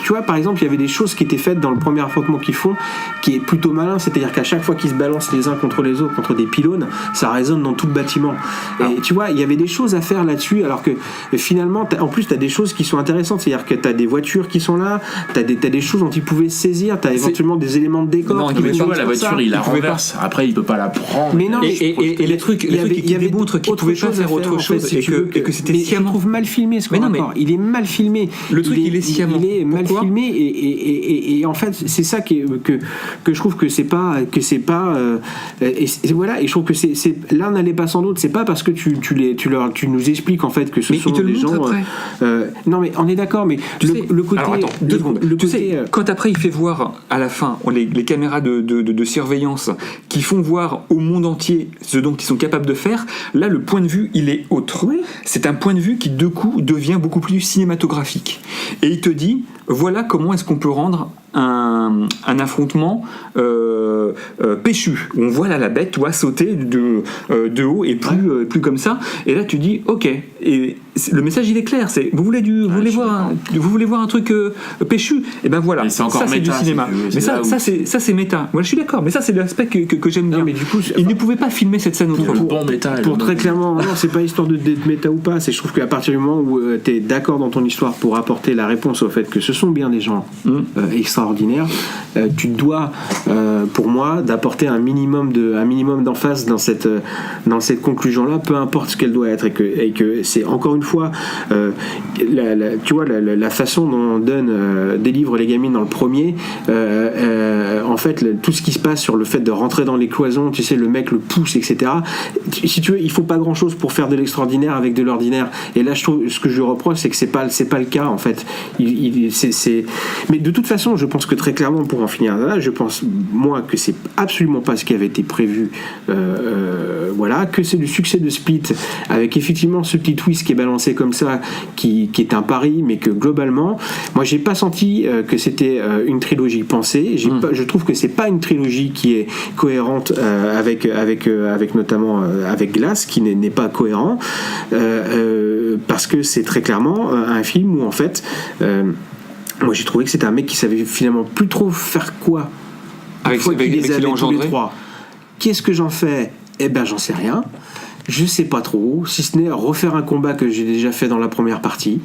vois, par exemple, il y avait des choses qui étaient faites dans le premier affrontement qu'ils font qui est plutôt malin, c'est-à-dire qu'à chaque fois qu'ils se balancent les uns contre les autres contre des pylônes, ça résonne dans tout le bâtiment. Et tu vois, il y avait des choses à faire là-dessus, alors que finalement, en plus, tu as des choses qui sont intéressantes, c'est-à-dire que tu as des voitures qui sont là, tu as des choses dont ils pouvaient saisir, tu as éventuellement des éléments de décor. Non, mais tu vois, la voiture, il la renverse. Après, il peut pas la prendre. Mais non, et les trucs qui démontrent qu'ils pouvaient pas faire autre chose, et que c'était sciemment. sciemment. Je trouve mal filmé ce raccord. Il est mal filmé. Le truc, il est sciemment. Il est mal filmé et en fait, c'est ça que je trouve que c'est pas et voilà. Et je trouve que c'est l'un n'allait pas sans l'autre. C'est pas parce que tu nous expliques en fait que ce sont des gens. Non, mais on est d'accord. Mais le côté. Alors attends, 2 secondes. Tu sais, quand après il fait voir à la fin les caméras de surveillance qui font voir au monde entier ce dont ils sont capables de faire, là le point de vue il est autre. Oui. C'est un point de vue qui de coup devient beaucoup plus cinématographique. Et il te dit voilà comment est-ce qu'on peut rendre un affrontement péchu. On voit là la bête sauter de haut et plus comme ça. Et là tu dis ok. Et le message il est clair. C'est vous voulez voir un truc péchu. Et ben voilà. Ça c'est du cinéma. Mais ça c'est méta. Moi je suis d'accord. Mais ça c'est l'aspect que j'aime bien. Mais du coup, il ne pouvait pas filmer cette scène autrement. Pour très clairement, non, c'est pas histoire d'être méta ou pas. C'est je trouve qu'à partir du moment où tu es d'accord dans ton histoire pour apporter la réponse au fait que ce sont bien des gens extraordinaires, tu dois, pour moi, d'apporter un minimum d'emphase dans cette conclusion-là, peu importe ce qu'elle doit être, et que c'est encore une fois, tu vois, la façon dont Dunn délivre les gamines dans le premier, en fait, tout ce qui se passe sur le fait de rentrer dans les cloisons, tu sais, le mec le pousse, etc. Si tu veux, il faut pas grand-chose pour faire de l'extraordinaire avec de l'ordinaire. Et là, je trouve, ce que je reproche, c'est que c'est pas le cas, en fait. Mais de toute façon, je pense que très clairement, pour en finir là, je pense, moi, que c'est absolument pas ce qui avait été prévu, voilà, que c'est du succès de Split, avec effectivement ce petit twist qui est balancé comme ça, qui est un pari, mais que globalement, moi, j'ai pas senti que c'était une trilogie pensée. Je trouve que c'est pas une trilogie qui est cohérente avec notamment avec Glass, qui n'est pas cohérent, parce que c'est très clairement un film où en fait moi j'ai trouvé que c'était un mec qui savait finalement plus trop faire quoi avec tous les trois. Qu'est-ce que j'en fais? Eh ben j'en sais rien, je sais pas trop, si ce n'est refaire un combat que j'ai déjà fait dans la première partie.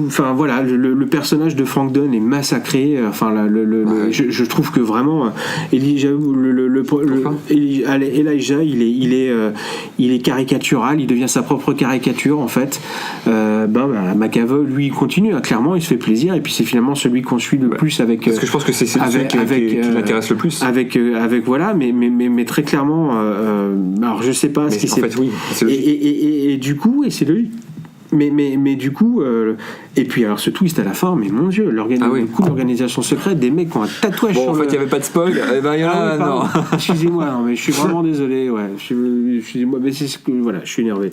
Enfin voilà, le personnage de Frank Dunn est massacré. Enfin, je trouve que vraiment Elijah, il est caricatural, il devient sa propre caricature en fait. McAvoy, lui, il continue. Clairement, il se fait plaisir et puis c'est finalement celui qu'on suit le plus avec. Parce que je pense que c'est celui qui m'intéresse le plus. Avec voilà, mais très clairement. Alors je sais pas ce qui s'est. En fait, oui. Et du coup, et c'est lui. Mais du coup, et puis alors ce twist à la fin, mais mon Dieu, l'organisation secrète, des mecs qui ont un tatouage sur en fait, il n'y avait pas de spoil, et ben il y en a, non. Excusez-moi, non, mais je suis vraiment désolé, ouais. Excusez-moi, mais c'est ce que, voilà, je suis énervé.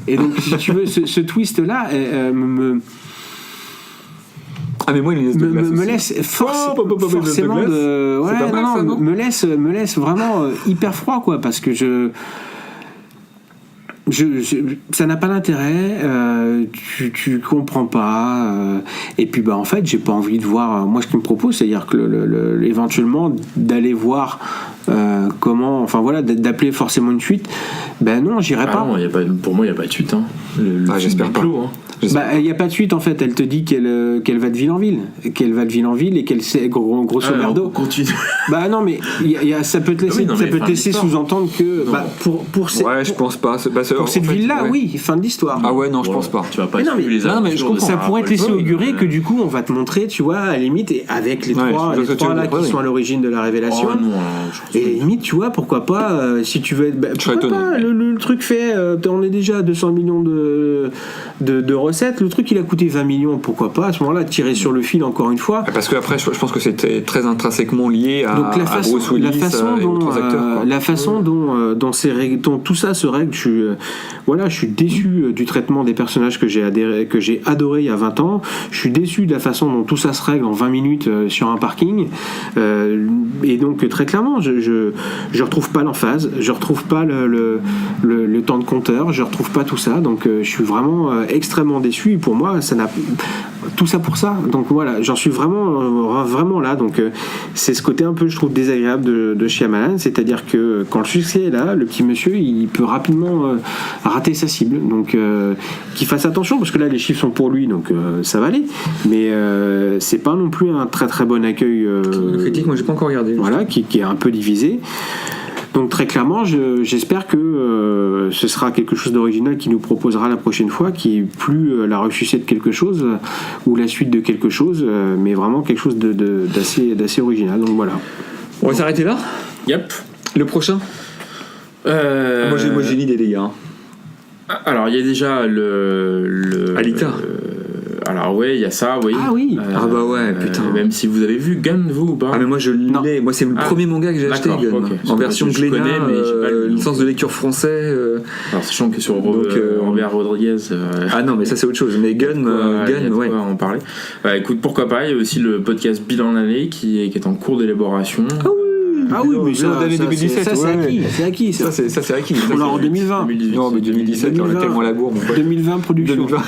Et donc, si tu veux, ce twist-là, mais moi, il me laisse forcément de. Ouais, me laisse vraiment hyper froid, quoi, parce que ça n'a pas d'intérêt, tu comprends pas, et puis en fait j'ai pas envie de voir. Moi ce qu'il me propose, c'est-à-dire que éventuellement d'aller voir comment, enfin voilà, d'appeler forcément une suite. Ben non, j'irai pas. Non, pour moi il n'y a pas de suite. J'espère pas. Il n'y a pas de suite en fait. Elle te dit qu'elle va de ville en ville, et qu'elle sait grosso merdo. Continue. Non, mais ça peut te laisser sous-entendre que je pense pas. Pour cette ville-là, oui, fin de l'histoire. Ah ouais, non, je pense pas. Tu vas pas les mais je comprends. Ça pourrait te laisser augurer que du coup, on va te montrer, tu vois, à la limite, et avec les trois là qui sont à l'origine de la révélation. Et limite, tu vois, pourquoi pas, si tu veux être. Pourquoi pas, le truc fait, on est déjà à 200 millions de recettes, le truc il a coûté 20 millions, pourquoi pas, à ce moment-là, tirer sur le fil encore une fois. Parce que après, je pense que c'était très intrinsèquement lié à Bruce Willis et autres acteurs. La façon dont tout ça se règle, je suis déçu du traitement des personnages que j'ai adoré il y a 20 ans. Je suis déçu de la façon dont tout ça se règle en 20 minutes sur un parking. Et donc très clairement, je retrouve pas l'emphase, je retrouve pas le temps de compteur, je retrouve pas tout ça. Donc je suis vraiment extrêmement déçu. Et pour moi, ça n'a tout ça pour ça. Donc voilà, j'en suis vraiment là. Donc c'est ce côté un peu, je trouve, désagréable de Shyamalan, c'est-à-dire que quand le succès est là, le petit monsieur, il peut rapidement rater sa cible. Donc qu'il fasse attention, parce que là les chiffres sont pour lui, donc ça va aller. Mais c'est pas non plus un très très bon accueil. Le critique, moi j'ai pas encore regardé. Voilà, qui est un peu divisé. Donc très clairement, j'espère que ce sera quelque chose d'original qui nous proposera la prochaine fois, qui est plus la ressuscité de quelque chose ou la suite de quelque chose, mais vraiment quelque chose d'assez original. Donc voilà. On va s'arrêter là. Yep. Le prochain. Moi j'ai l'idée, les gars. Alors il y a déjà Alita. Alors ouais, il y a ça, oui. Ah oui. Ah bah ouais, putain. Même si vous avez vu Gun, vous ou pas? Ah mais moi je l'ai. Moi c'est le premier manga que j'ai acheté, Gun. Okay. En version je Glénat, connais, mais j'ai pas lu. licence de lecture français. Alors sachant que sur Robert Rodriguez. Ah non, mais ça c'est autre chose. Mais Gun, ouais. On va en parler. Écoute, pourquoi pas. Il y a aussi le podcast Bilan d'année qui est en cours d'élaboration. Ah oui, mais ça, d'année 2017, ça, c'est acquis. Ça, c'est acquis. On l'a en 2020. 2018. Non, mais 2017, on a tellement la bourre. 2020 production. 2020.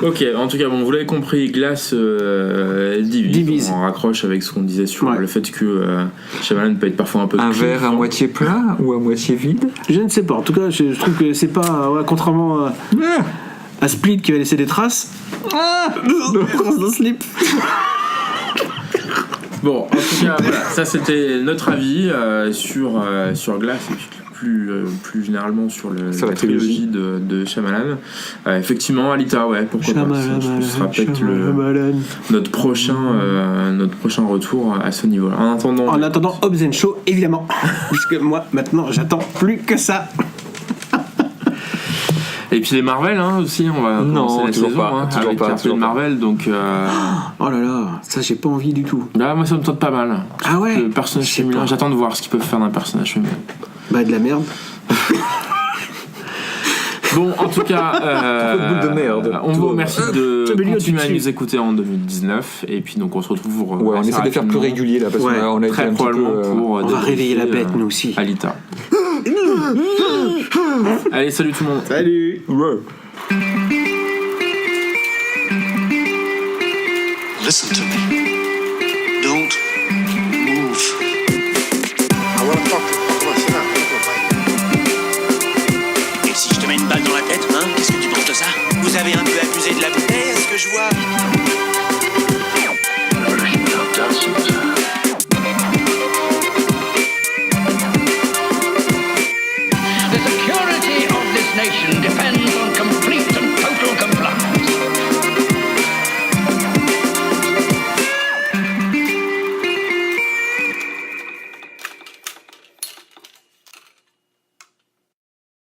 Ok, en tout cas, bon, vous l'avez compris, Glass divise. On raccroche avec ce qu'on disait sur le fait que Shyamalan peut être parfois un peu un verre à moitié plein ou à moitié vide. Je ne sais pas. En tout cas, je trouve que c'est pas contrairement à Split qui va laisser des traces. Dans slip. Bon, en tout cas, voilà, ça c'était notre avis sur Glass et puis plus généralement sur la trilogie de Shyamalan. Effectivement, Alita, ouais, pourquoi pas. Ce sera peut-être notre prochain retour à ce niveau-là. En attendant, Hobbs & Shaw, évidemment. Puisque moi, maintenant, j'attends plus que ça. Et puis les Marvel aussi, on va commencer la saison avec Captain Marvel, donc oh là là, ça j'ai pas envie du tout. Là, moi ça me tente pas mal. Ah ouais. Le personnage féminin, j'attends de voir ce qu'ils peuvent faire d'un personnage féminin. Bah de la merde. Bon, en tout cas, boule de merde. On vous remercie de continuer à nous écouter en 2019, et puis donc on se retrouve on essaie de faire plus régulier là, parce qu'on a été très un probablement petit peu, pour on va réveiller la bête nous aussi. Alita. Allez, salut tout le monde. Salut. Ouais. Listen to me. Don't move. I want to talk to you. Come on, sit down. Et si je te mets une balle dans la tête, qu'est-ce que tu penses de ça? Vous avez un peu abusé de la bouteille, est-ce que je vois? The security of this nation depends